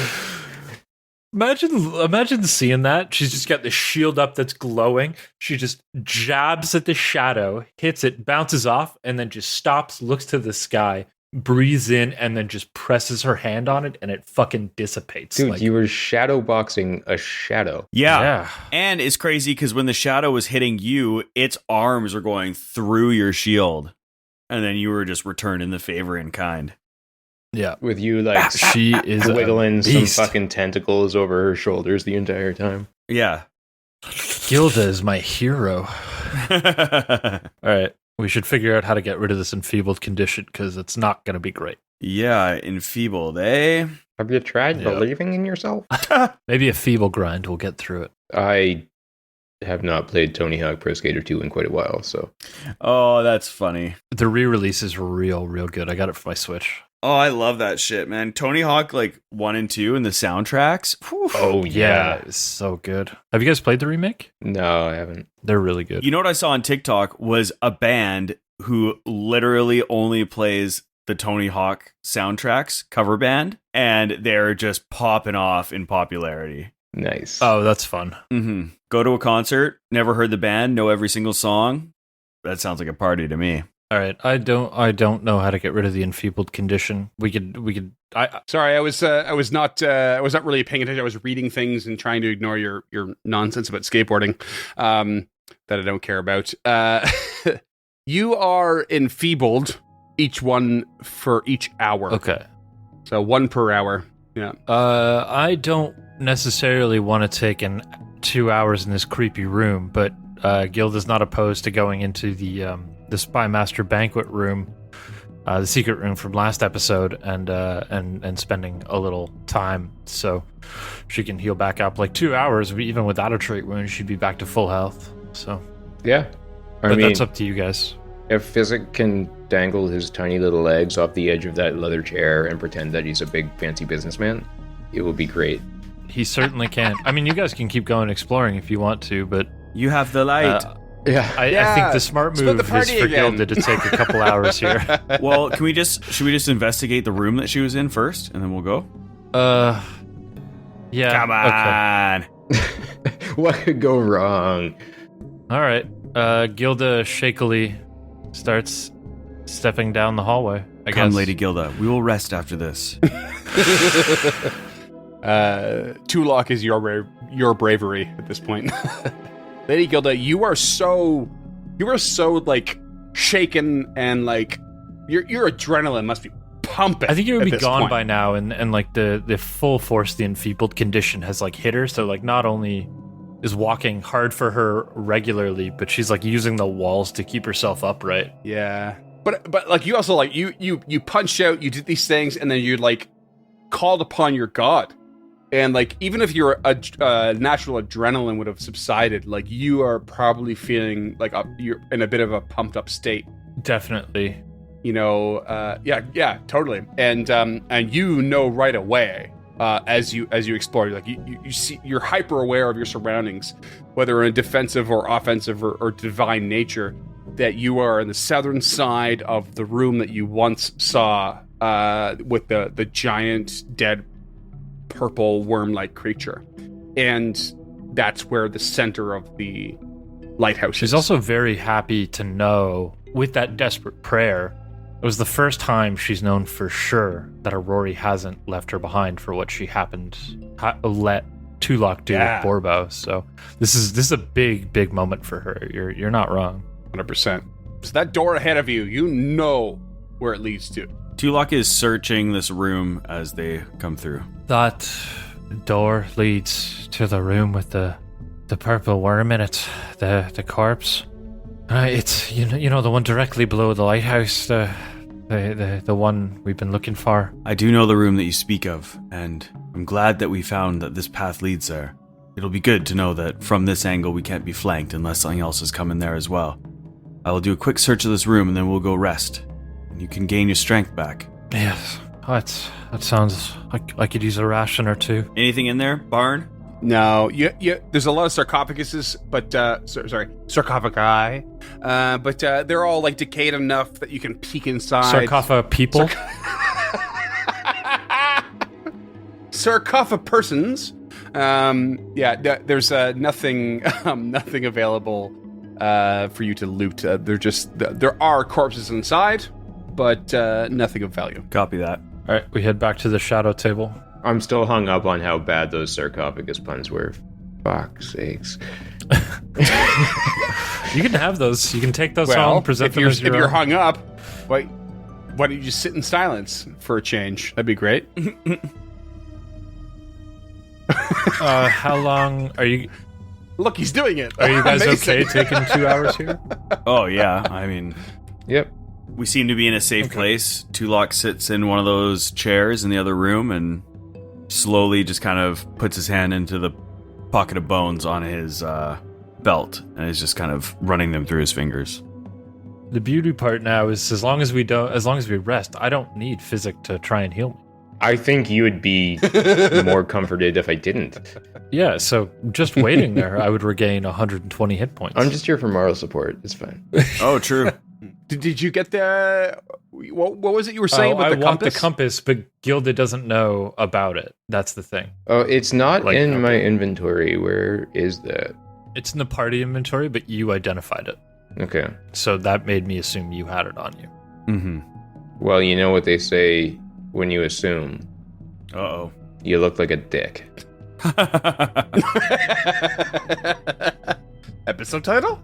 Imagine seeing that. She's just got the shield up that's glowing. She just jabs at the shadow, hits it, bounces off, and then just stops, looks to the sky, breathes in, and then just presses her hand on it, and it fucking dissipates. Dude, you were shadow boxing a shadow. Yeah. And it's crazy because when the shadow was hitting you, its arms were going through your shield. And then you were just returning the favor in kind. Yeah. With you like She is wiggling a some beast. fucking tentacles over her shoulders the entire time. Yeah. Gilda is my hero. All right. We should figure out how to get rid of this enfeebled condition because it's not going to be great. Yeah, enfeebled, eh? Have you tried Yeah. believing in yourself? Maybe a feeble grind will get through it. I have not played Tony Hawk Pro Skater 2 in quite a while, so Oh, that's funny. The re-releases were real good. I got it for my Switch. Oh, I love that shit, man. Tony Hawk, like 1 and 2 and the soundtracks. Whew. oh yeah. It's so good. Have you guys played the remake? No, I haven't. They're really good. You know what I saw on TikTok was a band who literally only plays the Tony Hawk soundtracks, cover band, and they're just popping off in popularity. Nice. Oh, that's fun. Mm-hmm. Go to a concert, never heard the band, know every single song. That sounds like a party to me. All right, I don't know how to get rid of the enfeebled condition. We could. Sorry, I was not really paying attention. I was reading things and trying to ignore your nonsense about skateboarding that I don't care about. You are enfeebled, each one for each hour. Okay. So 1 per hour. Yeah. I don't necessarily want to take 2 hours in this creepy room, but Gilda's not opposed to going into the Spy Master banquet room, the secret room from last episode, and spending a little time so she can heal back up. Like 2 hours, even without a trait wound, she'd be back to full health. So, Yeah. I but mean, that's up to you guys. if Fizzik can dangle his tiny little legs off the edge of that leather chair and pretend that he's a big fancy businessman, it will be great. He certainly can. I mean, you guys can keep going exploring if you want to, but You have the light. Yeah. I think the smart split move the is party for again. Gilda to take a couple hours here. Well, should we just investigate the room that she was in first, and then we'll go? Yeah. Come on. What could go wrong? Okay. All right. Gilda shakily starts stepping down the hallway. I Come, guess. Lady Gilda. We will rest after this. Tulak is your bravery at this point. Lady Gilda, you are so like shaken and like your adrenaline must be pumping. I think it would at be this gone point. by now, and like the full force, the enfeebled condition has like hit her. So like not only is walking hard for her regularly, but she's like using the walls to keep herself upright. Yeah, but like you also like you punched out, you did these things, and then you like called upon your god, and like even if your natural adrenaline would have subsided, like you are probably feeling like you're in a bit of a pumped up state. Definitely. You know, yeah, totally, and you know right away as you explore, like you see, you're hyper aware of your surroundings, whether in a defensive or offensive or divine nature, that you are in the southern side of the room that you once saw with the giant dead purple worm-like creature, and that's where the center of the lighthouse She's is. also very happy to know, with that desperate prayer, it was the first time she's known for sure that Aurori hasn't left her behind for what she let Tulak do Yeah. with Borbo. So this is a big moment for her. You're not wrong. 100%. So that door ahead of you, you know where it leads to. Tulak is searching this room as they come through. That door leads to the room with the purple worm in it, the corpse. It's you know the one directly below the lighthouse, the one we've been looking for. I do know the room that you speak of, and I'm glad that we found that this path leads there. It'll be good to know that from this angle we can't be flanked unless something else has come in there as well. I will do a quick search of this room and then we'll go rest. And you can gain your strength back. Yes, that sounds like I could use a ration or two. Anything in there, Barn? No, there's a lot of sarcophaguses, but sarcophagi, but they're all like decayed enough that you can peek inside. Sarcophagus people. Sarcophagus persons. There's nothing available for you to loot. There are corpses inside, but nothing of value. Copy that. All right, we head back to the shadow table. I'm still hung up on how bad those sarcophagus puns were. Fuck's sakes. You can have those. You can take those Well, home, present if them you're as your if you're own. hung up, why don't you just sit in silence for a change? That'd be great. How long are you? Look, he's doing it. Are you guys Amazing. okay taking 2 hours here? Oh, yeah. I mean, Yep. We seem to be in a safe place. Tulak sits in one of those chairs in the other room and slowly just kind of puts his hand into the pocket of bones on his belt and is just kind of running them through his fingers. The beauty part now is as long as we rest, I don't need Fizzik to try and heal me. I think you would be more comforted if I didn't. Yeah, so just waiting there, I would regain 120 hit points. I'm just here for moral support. It's fine. Oh, true. Did you get the... What was it you were saying about the compass? I want the compass, but Gilda doesn't know about it. That's the thing. Oh, it's not in my inventory. Where is that? It's in the party inventory, but you identified it. Okay. So that made me assume you had it on you. Mm-hmm. Well, you know what they say when you assume. Uh-oh. You look like a dick. Episode title?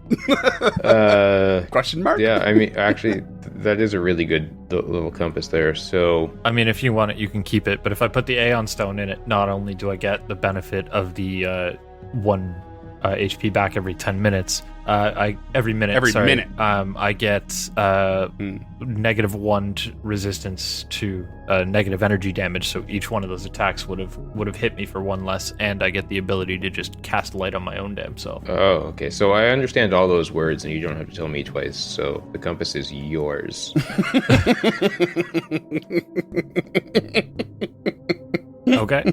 Question mark? Yeah, I mean, actually, that is a really good little compass there. So, I mean, if you want it, you can keep it. But if I put the Aeon Stone in it, not only do I get the benefit of the 1 HP back every 10 minutes, every minute, I get -1 resistance to negative energy damage. So each one of those attacks would have hit me for 1 less, and I get the ability to just cast light on my own damn self. Oh, okay. So I understand all those words, and you don't have to tell me twice. So the compass is yours. Okay,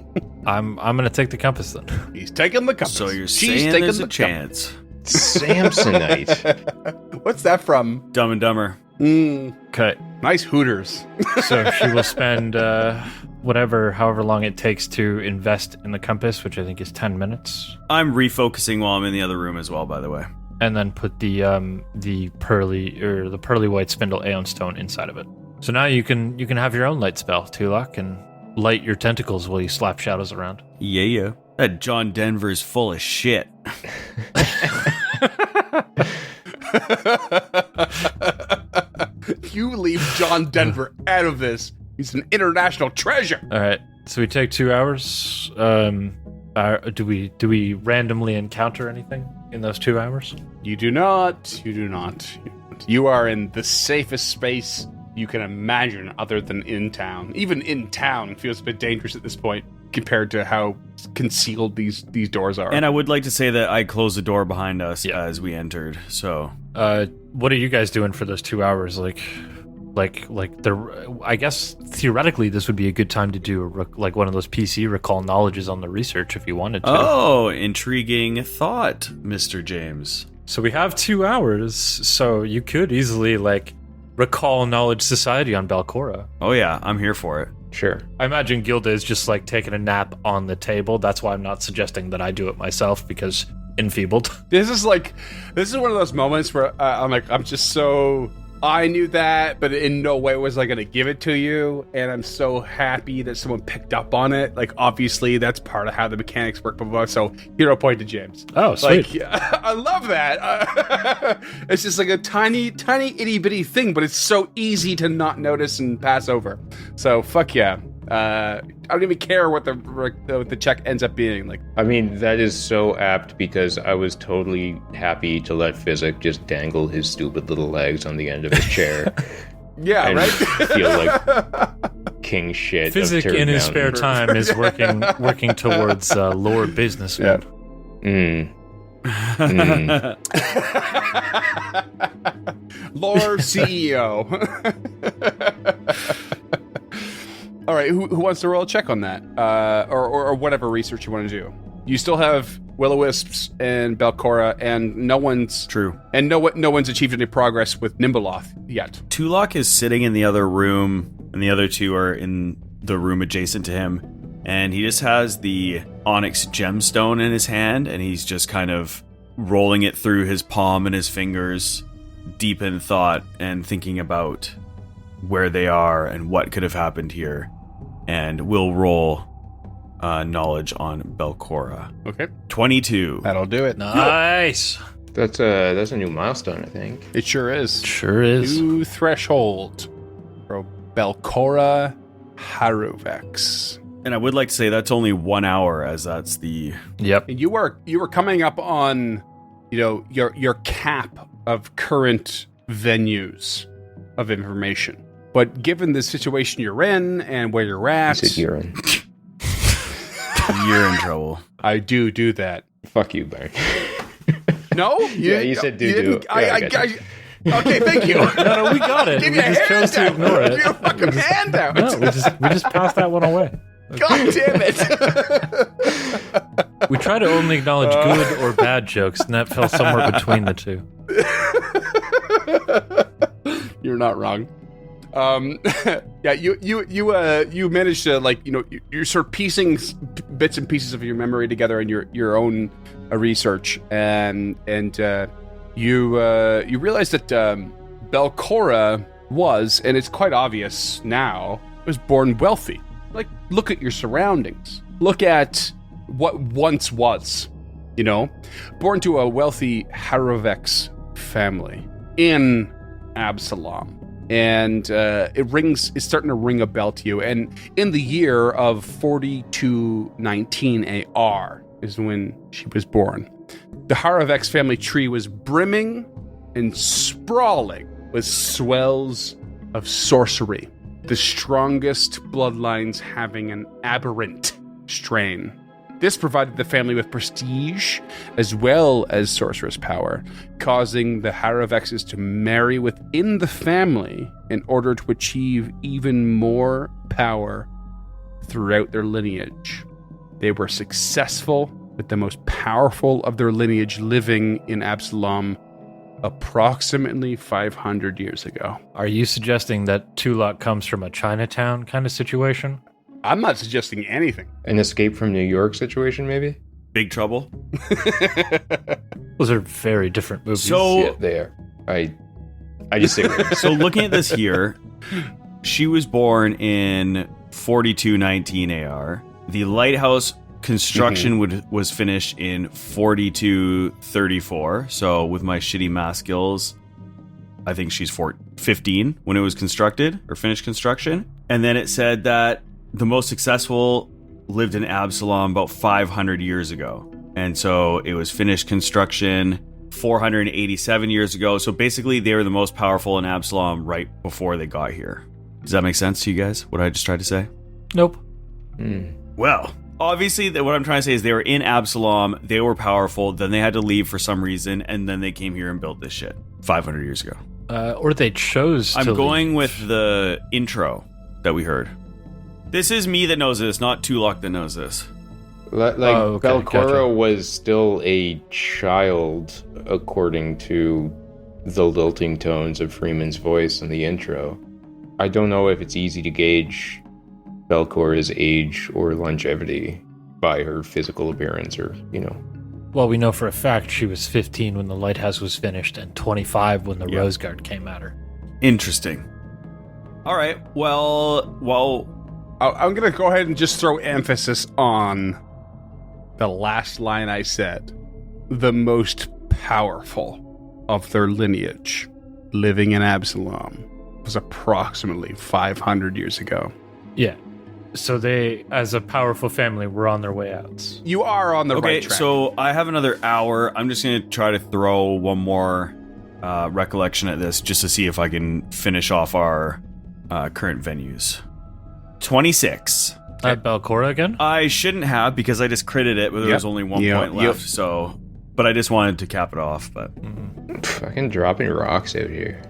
I'm gonna take the compass then. He's taking the compass. So you're She's saying taking there's the a chance. Samsonite. What's that from? Dumb and Dumber. Okay, Nice Hooters. so she will spend however long it takes to invest in the compass, which I think is 10 minutes, I'm refocusing while I'm in the other room as well, by the way. and then put the pearly white spindle Aeon Stone inside of it. So now you can have your own light spell, Tulak, and light your tentacles while you slap shadows around. Yeah. That John Denver's full of shit. You leave John Denver out of this. He's an international treasure. All right, so we take 2 hours. Do we randomly encounter anything in those 2 hours? You do not. You do not. You are in the safest space you can imagine other than in town. Even in town feels a bit dangerous at this point compared to how concealed these doors are. And I would like to say that I closed the door behind us as we entered, so... What are you guys doing for those 2 hours? I guess theoretically this would be a good time to do one of those PC recall knowledges on the research if you wanted to. Oh, intriguing thought, Mr. James. So we have 2 hours, so you could easily recall knowledge society on Belcora. Oh yeah, I'm here for it. Sure. I imagine Gilda is just taking a nap on the table. That's why I'm not suggesting that I do it myself, because enfeebled. This is one of those moments where I'm just so... I knew that, but in no way was I going to give it to you, and I'm so happy that someone picked up on it. Obviously, that's part of how the mechanics work, blah, blah, blah. So, hero point to James. Oh, sweet. I love that. It's just a tiny, tiny, itty-bitty thing, but it's so easy to not notice and pass over. So, fuck yeah. I don't even care what the check ends up being. I mean, that is so apt because I was totally happy to let Fizzik just dangle his stupid little legs on the end of his chair. Yeah, and right? feel like king shit. Fizzik in his spare time is working towards Lord Businessman. Yeah. Lord CEO. All right, who wants to roll a check on that, or whatever research you want to do? You still have Will-O-Wisps and Belcora, and no one's achieved any progress with Nimbleoth yet. Tulak is sitting in the other room, and the other two are in the room adjacent to him, and he just has the onyx gemstone in his hand, and he's just kind of rolling it through his palm and his fingers, deep in thought and thinking about where they are and what could have happened here, and we'll roll knowledge on Belcora. Okay, 22. that'll do it. Nice. That's a new milestone, I think. It sure is. Sure is. New threshold for Belcora Haruvex. And I would like to say that's only 1 hour, as that's the... Yep. You were coming up on, your cap of current venues. of information. But given the situation you're in and where you're at, You said urine. You're in trouble. I do that. Fuck you, Barry. No? Yeah, you said do. didn't- Yeah, I got you. Okay, thank you. No, we got it. Give We you a just chose to handout. ignore Give you a it. fucking handout. No, we just passed that one away. God damn it. We try to only acknowledge good or bad jokes, and that fell somewhere between the two. You're not wrong. Yeah, you managed to, like, you know, you're sort of piecing bits and pieces of your memory together in your own research, and you realize that Belcora was, and it's quite obvious now, was born wealthy. Like, look at your surroundings. Look at what once was, you know, born to a wealthy Haravex family in Absalom. And it's starting to ring a bell to you. And in the year of 4219 AR is when she was born. The Haravex family tree was brimming and sprawling with swells of sorcery, the strongest bloodlines having an aberrant strain. This provided the family with prestige as well as sorceress power, causing the Haravexes to marry within the family in order to achieve even more power throughout their lineage. They were successful, with the most powerful of their lineage living in Absalom approximately 500 years ago. Are you suggesting that Tulak comes from a Chinatown kind of situation? I'm not suggesting anything. An Escape from New York situation, maybe? Big Trouble. Those are very different movies. So Yeah, they are. I just say weird. So looking at this here, she was born in 4219 AR. The lighthouse construction was finished in 4234. So with my shitty math skills, I think she's 15 when it was constructed or finished construction. And then it said that the most successful lived in Absalom about 500 years ago. And so it was finished construction 487 years ago. So basically they were the most powerful in Absalom right before they got here. Does that make sense to you guys? What I just tried to say? Nope. Well, obviously what I'm trying to say is they were in Absalom, they were powerful, then they had to leave for some reason, and then they came here and built this shit 500 years ago. Or they chose to I'm going leave. with the intro that we heard. This is me that knows this, not Tulak that knows this. Okay, Belcora gotcha. was still a child, according to the lilting tones of Freeman's voice in the intro. I don't know if it's easy to gauge Belcora's age or longevity by her physical appearance, or, you know. Well, we know for a fact she was 15 when the lighthouse was finished and 25 when the Rose Guard came at her. Interesting. All right, well, I'm going to go ahead and just throw emphasis on the last line I said. The most powerful of their lineage living in Absalom was approximately 500 years ago. Yeah. So they, as a powerful family, were on their way out. You are on the okay, right track. so I have another hour. I'm just going to try to throw one more recollection at this just to see if I can finish off our current venues. 26. Belcora again? I shouldn't have because I just critted it, but there was only 1 point left. So, but I just wanted to cap it off. But Fucking dropping rocks out here.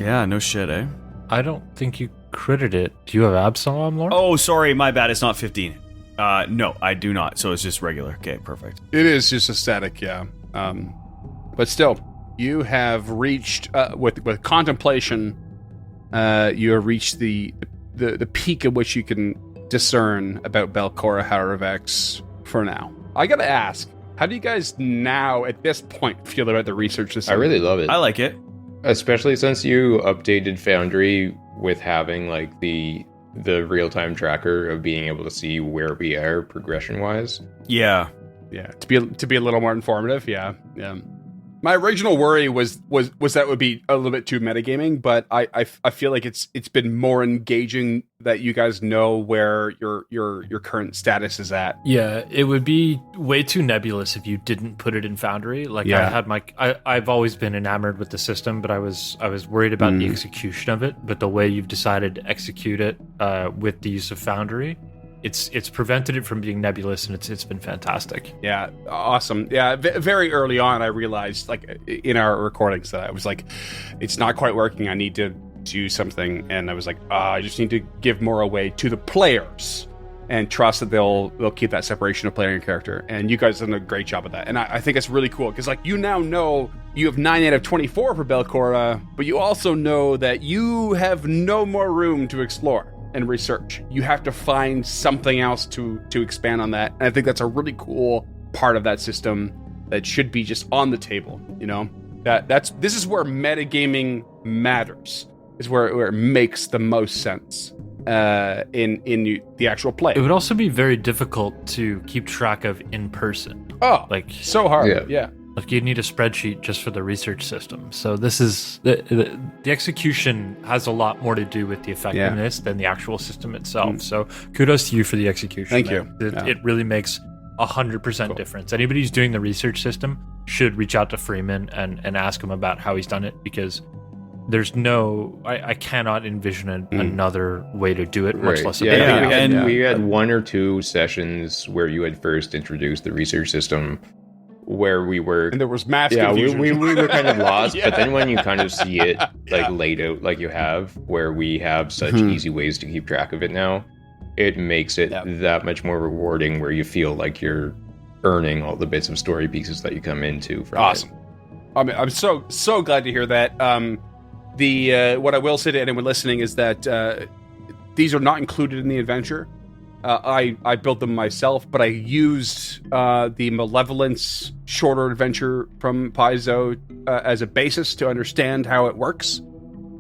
yeah, no shit, eh? I don't think you critted it. Do you have Absalom lore? Oh, sorry, my bad. It's not 15. No, I do not. So it's just regular. Okay, perfect. It is just a static, yeah. But still, you have reached with contemplation. You have reached the peak at which you can discern about Belcora Haravex for now. I gotta ask, how do you guys now at this point feel about the research this I really love it. I like it. Especially since you updated Foundry with having like the real-time tracker of being able to see where we are progression-wise. Yeah. Yeah, to be a little more informative, yeah. My original worry was that it would be a little bit too metagaming, but I feel like it's been more engaging that you guys know where your current status is at. Yeah, it would be way too nebulous if you didn't put it in Foundry. Like I've always been enamored with the system, but I was worried about the execution of it. But the way you've decided to execute it with the use of Foundry, it's prevented it from being nebulous, and it's been fantastic. Yeah, awesome. Yeah, very early on, I realized, like, in our recordings, that I was like, it's not quite working. I need to do something, and I was like, I just need to give more away to the players and trust that they'll keep that separation of player and character. And you guys have done a great job of that, and I think it's really cool because, like, you now know you have 9 out of 24 for Belcora, but you also know that you have no more room to explore and research. You have to find something else to expand on that. And I think that's a really cool part of that system that should be just on the table, you know? This is where metagaming matters. Is where it makes the most sense in the actual play. It would also be very difficult to keep track of in person. Oh, like so hard. Yeah. Like you'd need a spreadsheet just for the research system. So this is the execution has a lot more to do with the effectiveness than the actual system itself. So kudos to you for the execution. Thank you. It really makes 100% difference. Anybody who's doing the research system should reach out to Freeman and ask him about how he's done it, because there's I cannot envision another way to do it, much less we had 1 or 2 sessions where you had first introduced the research system, where we were, and there was mass confusion. we were kind of lost. But then when you kind of see it like laid out like you have, where we have such easy ways to keep track of it now, it makes it that much more rewarding, where you feel like you're earning all the bits of story pieces that you come into from awesome it. I mean, I'm so glad to hear that. What I will say to anyone listening is that these are not included in the adventure. I built them myself, but I used the Malevolence shorter adventure from Paizo as a basis to understand how it works,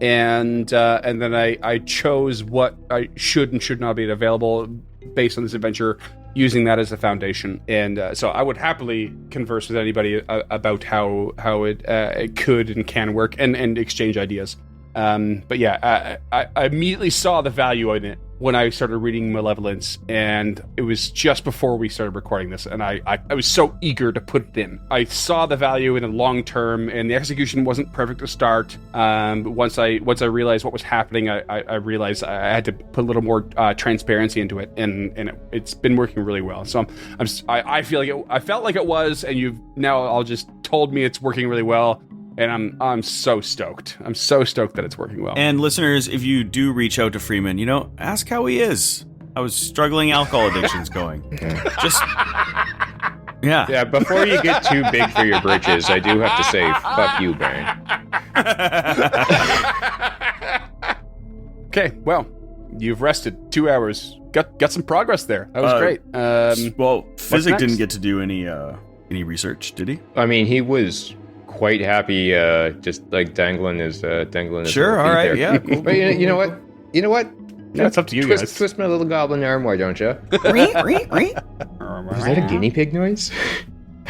and then I chose what I should and should not be available based on this adventure, using that as a foundation. And so I would happily converse with anybody about how it could and can work and exchange ideas. But yeah, I immediately saw the value in it when I started reading Malevolence, and it was just before we started recording this, and I was so eager to put it in. I saw the value in the long term, and the execution wasn't perfect to start. Once I realized what was happening, I realized I had to put a little more transparency into it, and it's been working really well. So I feel like I felt like it was, and you've now all just told me it's working really well. And I'm so stoked. I'm so stoked that it's working well. And listeners, if you do reach out to Freeman, ask how he is. I was struggling alcohol addiction's going. Just yeah. Before you get too big for your britches, I do have to say, fuck you, Baron. Okay, well, you've rested 2 hours. Got some progress there. That was great. Well, Fizzik didn't get to do any research, did he? I mean, he was quite happy, just like dangling his sure, all right, there. Yeah. Cool. But you know what? Yeah, it's up to you guys. Twist my little goblin arm, why don't you? Was that a guinea pig noise?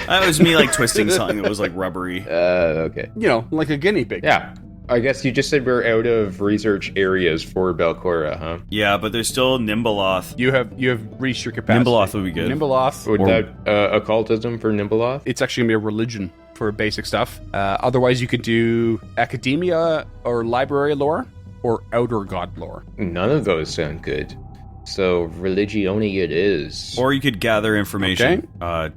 That was me, like, twisting something that was, like, rubbery. Okay. Like a guinea pig. Yeah. I guess you just said we're out of research areas for Belcora, huh? Yeah, but there's still Nimbleoth. You have reached your capacity. Nimbleoth would be good. Nimbleoth. Would that occultism for Nimbleoth? It's actually going to be a religion for basic stuff. Otherwise, you could do academia or library lore or outer god lore. None of those sound good. So religione it is. Or you could gather information.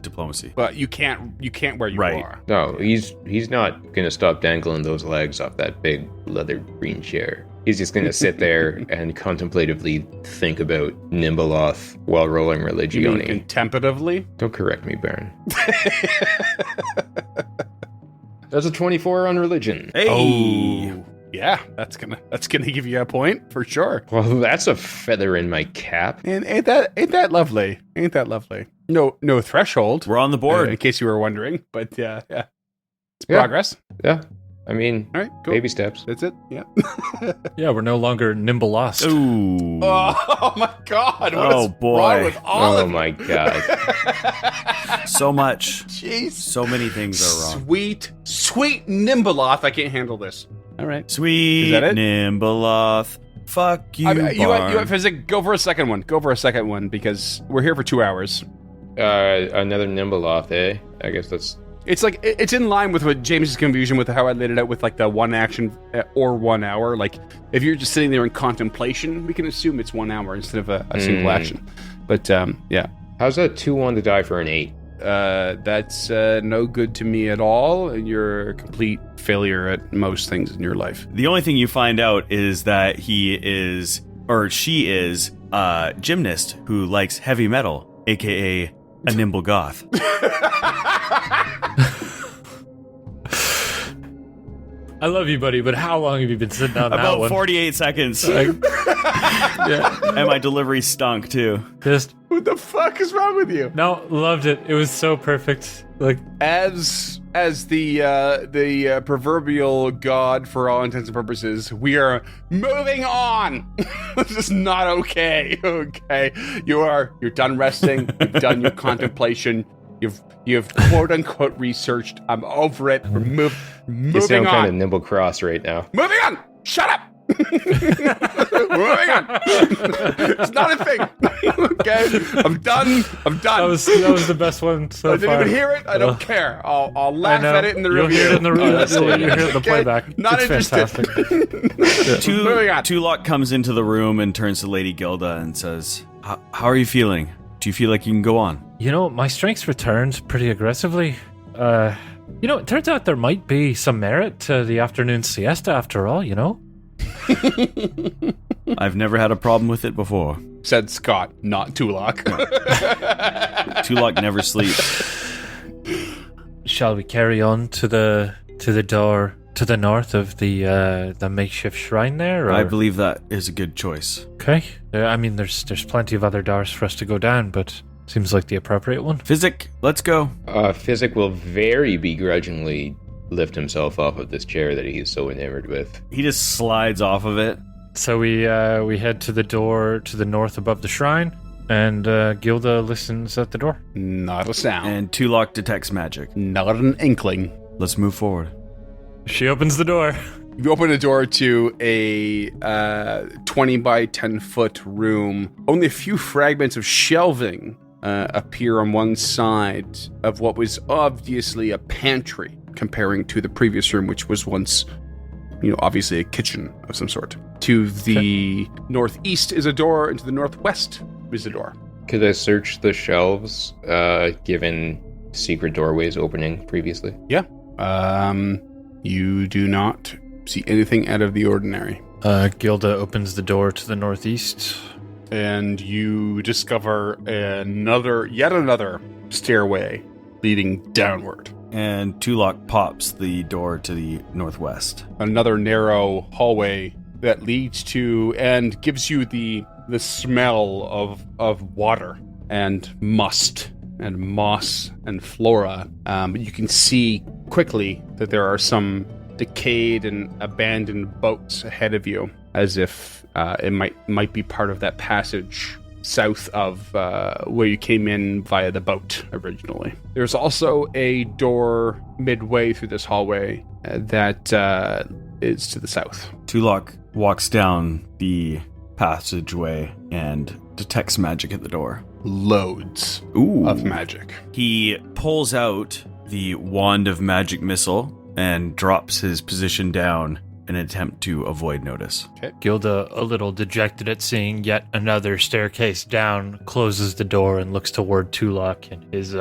Diplomacy. But you can't where you are. No, he's not gonna stop dangling those legs off that big leather green chair. He's just gonna sit there and contemplatively think about Nimbleoth while rolling religione. You mean contemplatively? Don't correct me, Baron. That's a 24 on religion. Hey. Oh. Yeah, that's gonna give you a point for sure. Well, that's a feather in my cap. And ain't that lovely? Ain't that lovely? No threshold. We're on the board. In case you were wondering, but yeah, it's progress. Yeah. I mean, All right, cool. baby steps. That's it. Yeah. Yeah, we're no longer nimble lost. Ooh. Oh my God! What Oh, is boy. wrong with all Oh of my god. So much. Jeez. So many things are wrong. Sweet Nimbleoth. I can't handle this. All right. Sweet Is that it? Nimbleoth. Fuck you, You Barn. what, Fizzik, go for a second one. Go for a second one because we're here for 2 hours. Another Nimbleoth, eh? I guess that's... It's like it's in line with what James's confusion with how I laid it out with like the 1 action or 1 hour. Like if you're just sitting there in contemplation, we can assume it's 1 hour instead of a single action. But yeah, How's a 2-1 to die for an 8? that's no good to me at all. And you're a complete failure at most things in your life. The only thing you find out is that he is, or she is, a gymnast who likes heavy metal, aka a nimble goth. I love you, buddy, but how long have you been sitting on that About one? 48 seconds. Yeah. And my delivery stunk too. Just What the fuck is wrong with you? no, loved it. It was so perfect. Like As the proverbial god for all intents and purposes, we are moving on. This is not okay. Okay, you're done resting. You've done your contemplation. You've quote unquote researched. I'm over it. We're You moving sound kind of on. nimble cross right now. Moving on. Shut up. Moving on. It's not a thing. Okay, I'm done. that was the best one so I didn't far. even hear it. I don't care. I'll laugh know. at it in the You'll review. hear it in the review. That's You'll it. hear it in the Okay? playback. Not It's interested. fantastic. Moving on. Tulak comes into the room and turns to Lady Gilda and says, how are you feeling? Do you feel like you can go on? You know, my strength's returned pretty aggressively. It turns out there might be some merit to the afternoon siesta after all, you know? I've never had a problem with it before. Said Scott, not Tulak. Tulak never sleeps. Shall we carry on to the door to the north of the makeshift shrine there? Or? I believe that is a good choice. Okay. I mean, there's plenty of other doors for us to go down, but seems like the appropriate one. Fizzik, let's go. Fizzik will very begrudgingly lift himself off of this chair that he's so enamored with. He just slides off of it. So we head to the door to the north above the shrine, and Gilda listens at the door. Not a sound. And Tulak detects magic. Not an inkling. Let's move forward. She opens the door. You open a door to a 20 by 10 foot room. Only a few fragments of shelving appear on one side of what was obviously a pantry, comparing to the previous room, which was once, obviously a kitchen of some sort. To the northeast is a door, and to the northwest is a door. Could I search the shelves, given secret doorways opening previously? Yeah. You do not see anything out of the ordinary. Gilda opens the door to the northeast. And you discover yet another stairway leading downward. And Tulak pops the door to the northwest. Another narrow hallway that leads to and gives you the smell of water and must and moss and flora. But you can see quickly that there are some decayed and abandoned boats ahead of you, as if it might be part of that passage south of where you came in via the boat originally. There's also a door midway through this hallway that is to the south. Tulak walks down the passageway and detects magic at the door. Loads Ooh. of magic. He pulls out the wand of magic missile and drops his position down in an attempt to avoid notice. Gilda, a little dejected at seeing yet another staircase down, closes the door and looks toward Tulak in his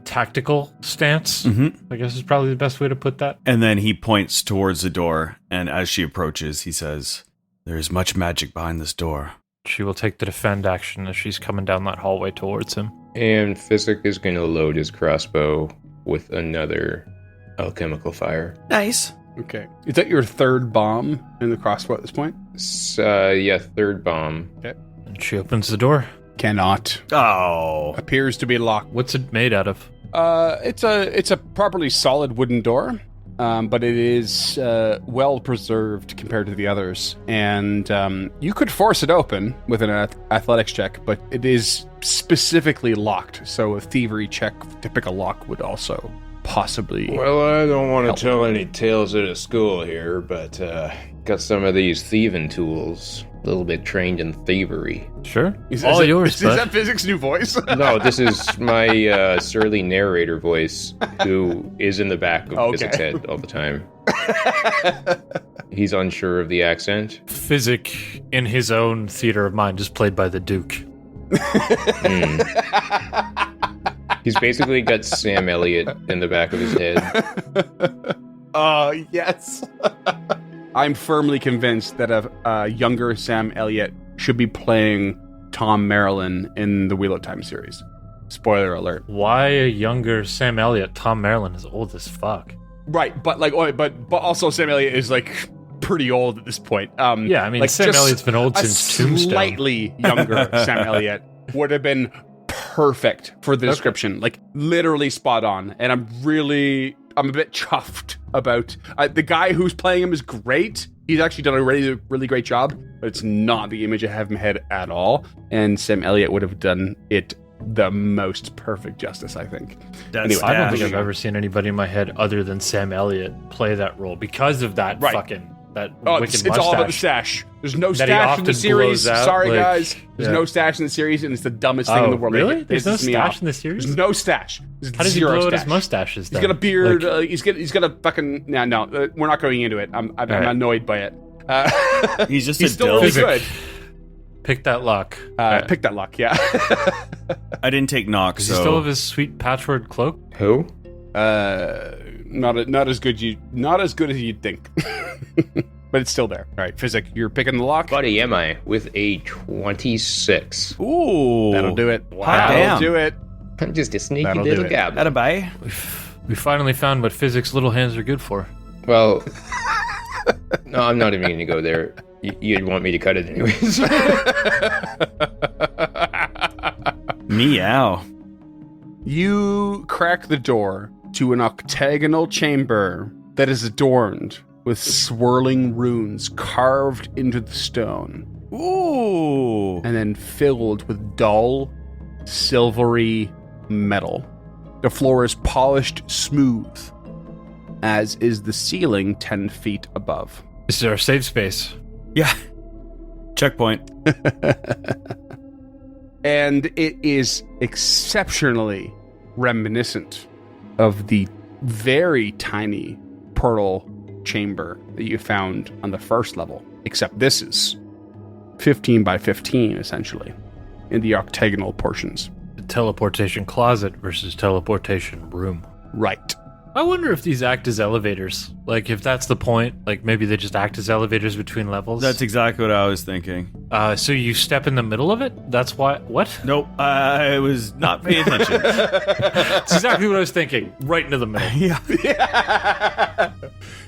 tactical stance. Mm-hmm. I guess is probably the best way to put that. And then he points towards the door, and as she approaches, he says, "There is much magic behind this door." She will take the defend action as she's coming down that hallway towards him. And Fizzik is going to load his crossbow with another alchemical fire. Nice. Okay. Is that your third bomb in the crossbow at this point? Third bomb. And she opens the door. Cannot. Oh. Appears to be locked. What's it made out of? It's a properly solid wooden door. but it is well preserved compared to the others. And you could force it open with an athletics check, but it is specifically locked. So a thievery check to pick a lock would also possibly. Well, I don't want help. to tell any tales at a school here, but got some of these thieving tools. A little bit trained in thievery. Sure. Is yours, is bud. that Fizzik's new voice? No, this is my surly narrator voice, who is in the back of Fizzik's head all the time. He's unsure of the accent. Fizzik, in his own theater of mind, is played by the Duke. He's basically got Sam Elliott in the back of his head. Oh, yes. I'm firmly convinced that a younger Sam Elliott should be playing Tom Marilyn in the Wheel of Time series. Spoiler alert. Why a younger Sam Elliott? Tom Marilyn is old as fuck. Right, but also Sam Elliott is like pretty old at this point. Yeah, I mean, like Sam just Elliott's been old a since Tombstone. Slightly younger Sam Elliott would have been perfect for the description. Like literally spot on. And I'm a bit chuffed about the guy who's playing him is great. He's actually done a really great job, but it's not the image I have in my head at all. And Sam Elliott would have done it the most perfect justice, I think. That's I don't think Dash. I've ever seen anybody in my head other than Sam Elliott play that role because of that Right. fucking that Oh, wicked it's mustache. all about the stash. There's no That he stash in often the series. blows out, Sorry, like, guys. There's yeah. no stash in the series, and it's the dumbest thing in the world. Really? It There's no pisses me stash off. in the series? There's no stash. There's How does he zero blow out stash. his mustaches? He's got a beard. Like, He's got a fucking. No. We're not going into it. I'm right. annoyed by it. He's just he's a still dull. really good. pick that lock. Pick that luck. Yeah. I didn't take knock, Does so he still have his sweet patchwork cloak? Who? Not as good. Not as good as you'd think. But it's still there. All right, Fizzik, you're picking the lock. Buddy, am I? With a 26. Ooh, That'll do it. Hot damn. That'll do it. I'm just a sneaky That'll do little it. goblin. That'll buy. We finally found what Fizzik's little hands are good for. Well, no, I'm not even going to go there. You'd want me to cut it anyways. Meow. You crack the door to an octagonal chamber that is adorned with swirling runes carved into the stone, Ooh. and then filled with dull, silvery metal. The floor is polished smooth, as is the ceiling 10 feet above. This is our safe space. Yeah. Checkpoint. And it is exceptionally reminiscent of the very tiny portal chamber that you found on the first level, except this is 15 by 15 essentially in the octagonal portions. The teleportation closet versus teleportation room. Right. I wonder if these act as elevators. Like, if that's the point, like maybe they just act as elevators between levels. That's exactly what I was thinking. So you step in the middle of it? That's why. What? Nope, I was not paying attention. That's exactly what I was thinking. Right into the middle. Yeah.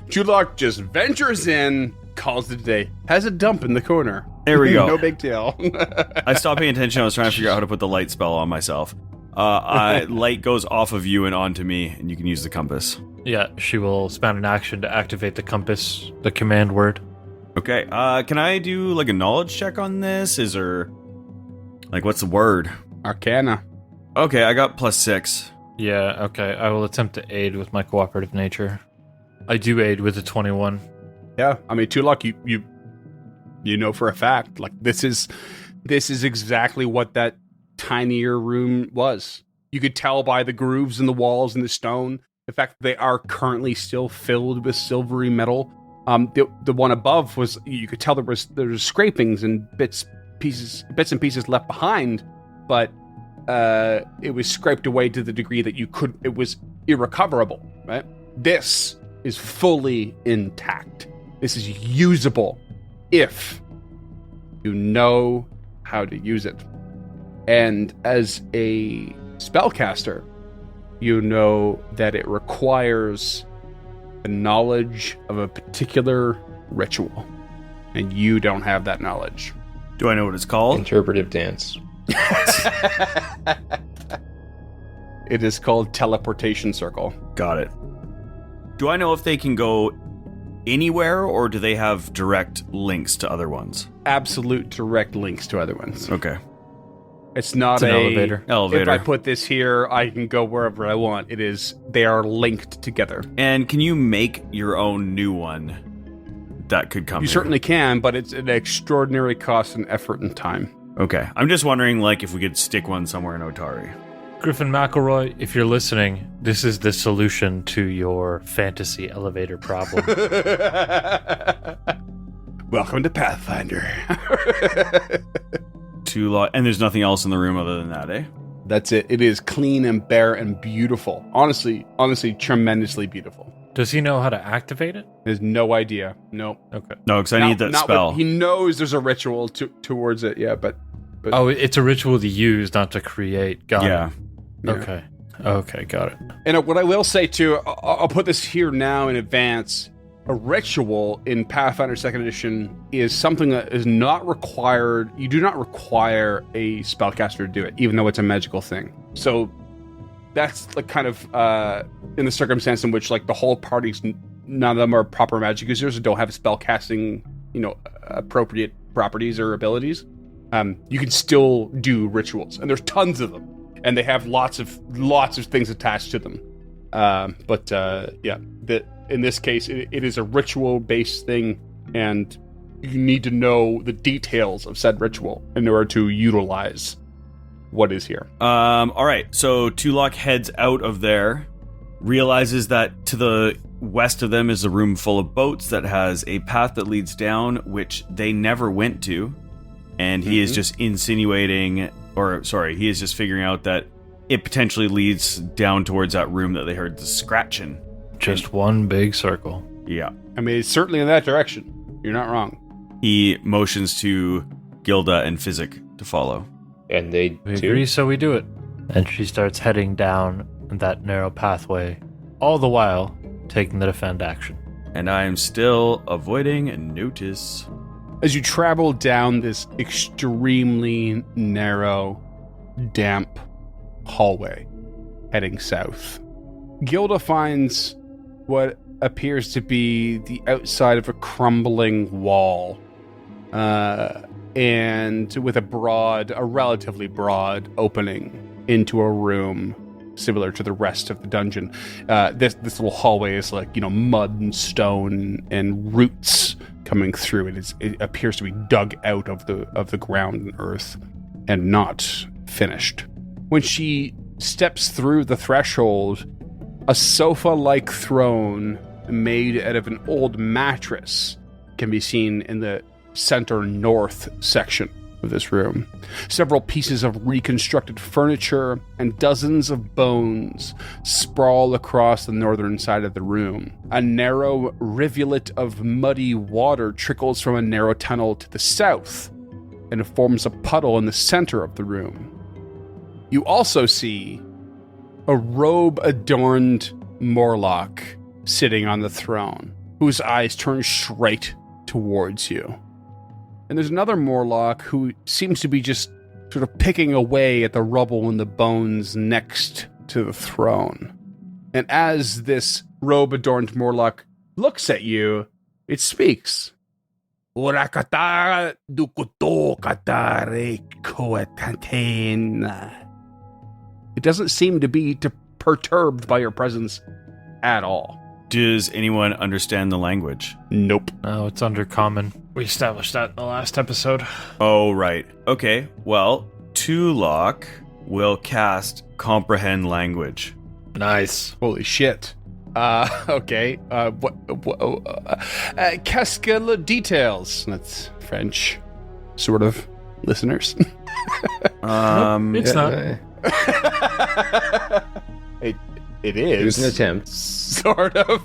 Tulak just ventures in, calls it a day, has a dump in the corner. There we go. No big deal. I stopped paying attention. I was trying to figure out how to put the light spell on myself. Light goes off of you and onto me, and you can use the compass. Yeah, she will spend an action to activate the compass, the command word. Okay, can I do like a knowledge check on this? Is there like what's the word? Arcana. Okay, I got +6. Yeah, okay. I will attempt to aid with my cooperative nature. I do aid with a 21. Yeah, I mean, Tulak, you know for a fact, like this is exactly what that tinier room was. You could tell by the grooves in the walls and the stone, the fact that they are currently still filled with silvery metal. The one above was, you could tell there was scrapings and bits and pieces left behind, but it was scraped away to the degree that it was irrecoverable, right? This is fully intact. This is usable if you know how to use it. And as a spellcaster, you know that it requires the knowledge of a particular ritual. And you don't have that knowledge. Do I know what it's called? Interpretive dance. It is called Teleportation Circle. Got it. Do I know if they can go anywhere, or do they have direct links to other ones? Absolute direct links to other ones. Okay. It's not It's an elevator. Elevator. If I put this here, I can go wherever I want. It is. They are linked together. And can you make your own new one that could come You here? certainly can, but it's an extraordinary cost and effort and time. Okay. I'm just wondering, like, if we could stick one somewhere in Otari. Griffin McElroy, if you're listening, this is the solution to your fantasy elevator problem. Welcome to Pathfinder. And there's nothing else in the room other than that, eh? That's it. It is clean and bare and beautiful. Honestly, tremendously beautiful. Does he know how to activate it? There's no idea. Nope. Okay. No, because I need that spell. He knows there's a ritual towards it. Yeah, but Oh, it's a ritual to use, not to create. Got Yeah. it. Okay. Okay, got it. And what I will say too, I'll put this here now in advance. A ritual in Pathfinder 2nd Edition is something that is not required. You do not require a spellcaster to do it, even though it's a magical thing. So that's like kind of in the circumstance in which like the whole party's none of them are proper magic users or don't have spellcasting, appropriate properties or abilities. You can still do rituals, and there's tons of them, and they have lots of things attached to them. In this case, it is a ritual-based thing, and you need to know the details of said ritual in order to utilize what is here. All right. So Tulak heads out of there, realizes that to the west of them is a room full of boats that has a path that leads down, which they never went to, and he is just he is just figuring out that it potentially leads down towards that room that they heard the scratching. Just one big circle. Yeah. I mean, it's certainly in that direction. You're not wrong. He motions to Gilda and Fizzik to follow. And they We too. agree, so we do it. And she starts heading down that narrow pathway, all the while taking the defend action. And I am still avoiding notice. As you travel down this extremely narrow, damp hallway heading south, Gilda finds what appears to be the outside of a crumbling wall, and with a relatively broad opening into a room similar to the rest of the dungeon. This little hallway is like, mud and stone and roots coming through it. It appears to be dug out of the ground and earth and not finished. When she steps through the threshold, a sofa-like throne made out of an old mattress can be seen in the center north section of this room. Several pieces of reconstructed furniture and dozens of bones sprawl across the northern side of the room. A narrow rivulet of muddy water trickles from a narrow tunnel to the south and forms a puddle in the center of the room. You also see a robe-adorned Morlock sitting on the throne, whose eyes turn straight towards you. And there's another Morlock who seems to be just sort of picking away at the rubble and the bones next to the throne. And as this robe-adorned Morlock looks at you, it speaks. It doesn't seem to be perturbed by your presence at all. Does anyone understand the language? Nope. No, it's undercommon. We established that in the last episode. Oh, right. Okay, well, Tulak will cast Comprehend Language. Nice. Holy shit. Okay. Qu'est-ce que le details? That's French, sort of, listeners. It's not. It is. It was an attempt. Sort of.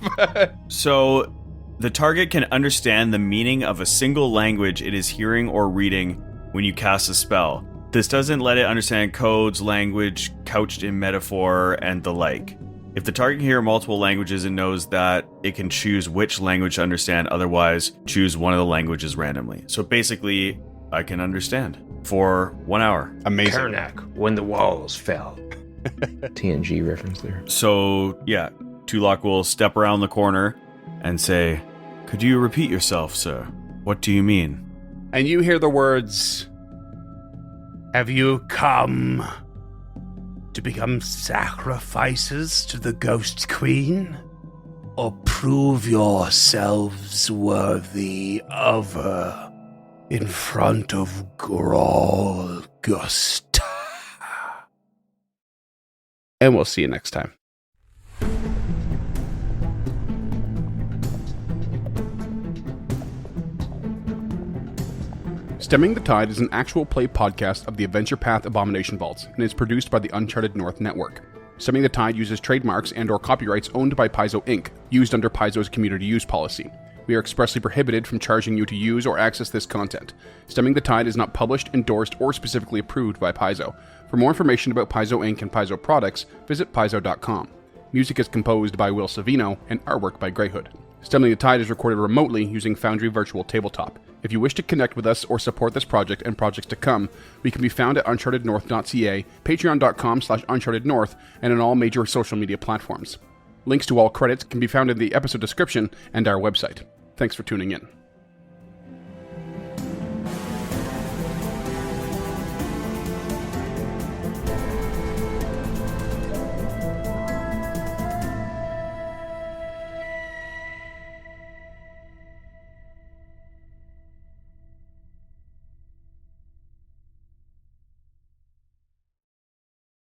So, the target can understand the meaning of a single language it is hearing or reading when you cast a spell. This doesn't let it understand codes, language, couched in metaphor, and the like. If the target can hear multiple languages and knows that, it can choose which language to understand, otherwise choose one of the languages randomly. So basically, I can understand for 1 hour. Amazing. Karnak, when the walls fell. TNG reference there. So, yeah, Tulak will step around the corner and say, "Could you repeat yourself, sir? What do you mean?" And you hear the words, "Have you come to become sacrifices to the Ghost Queen? Or prove yourselves worthy of her in front of Grawl Gusta?" And we'll see you next time. Stemming the Tide is an actual play podcast of the Adventure Path Abomination Vaults and is produced by the Uncharted North Network. Stemming the Tide uses trademarks and/or copyrights owned by Paizo Inc., used under Paizo's community use policy. We are expressly prohibited from charging you to use or access this content. Stemming the Tide is not published, endorsed, or specifically approved by Paizo. For more information about Paizo Inc. and Paizo products, visit paizo.com. Music is composed by Will Savino and artwork by Greyhood. Stemming the Tide is recorded remotely using Foundry Virtual Tabletop. If you wish to connect with us or support this project and projects to come, we can be found at unchartednorth.ca, patreon.com/unchartednorth, and on all major social media platforms. Links to all credits can be found in the episode description and our website. Thanks for tuning in.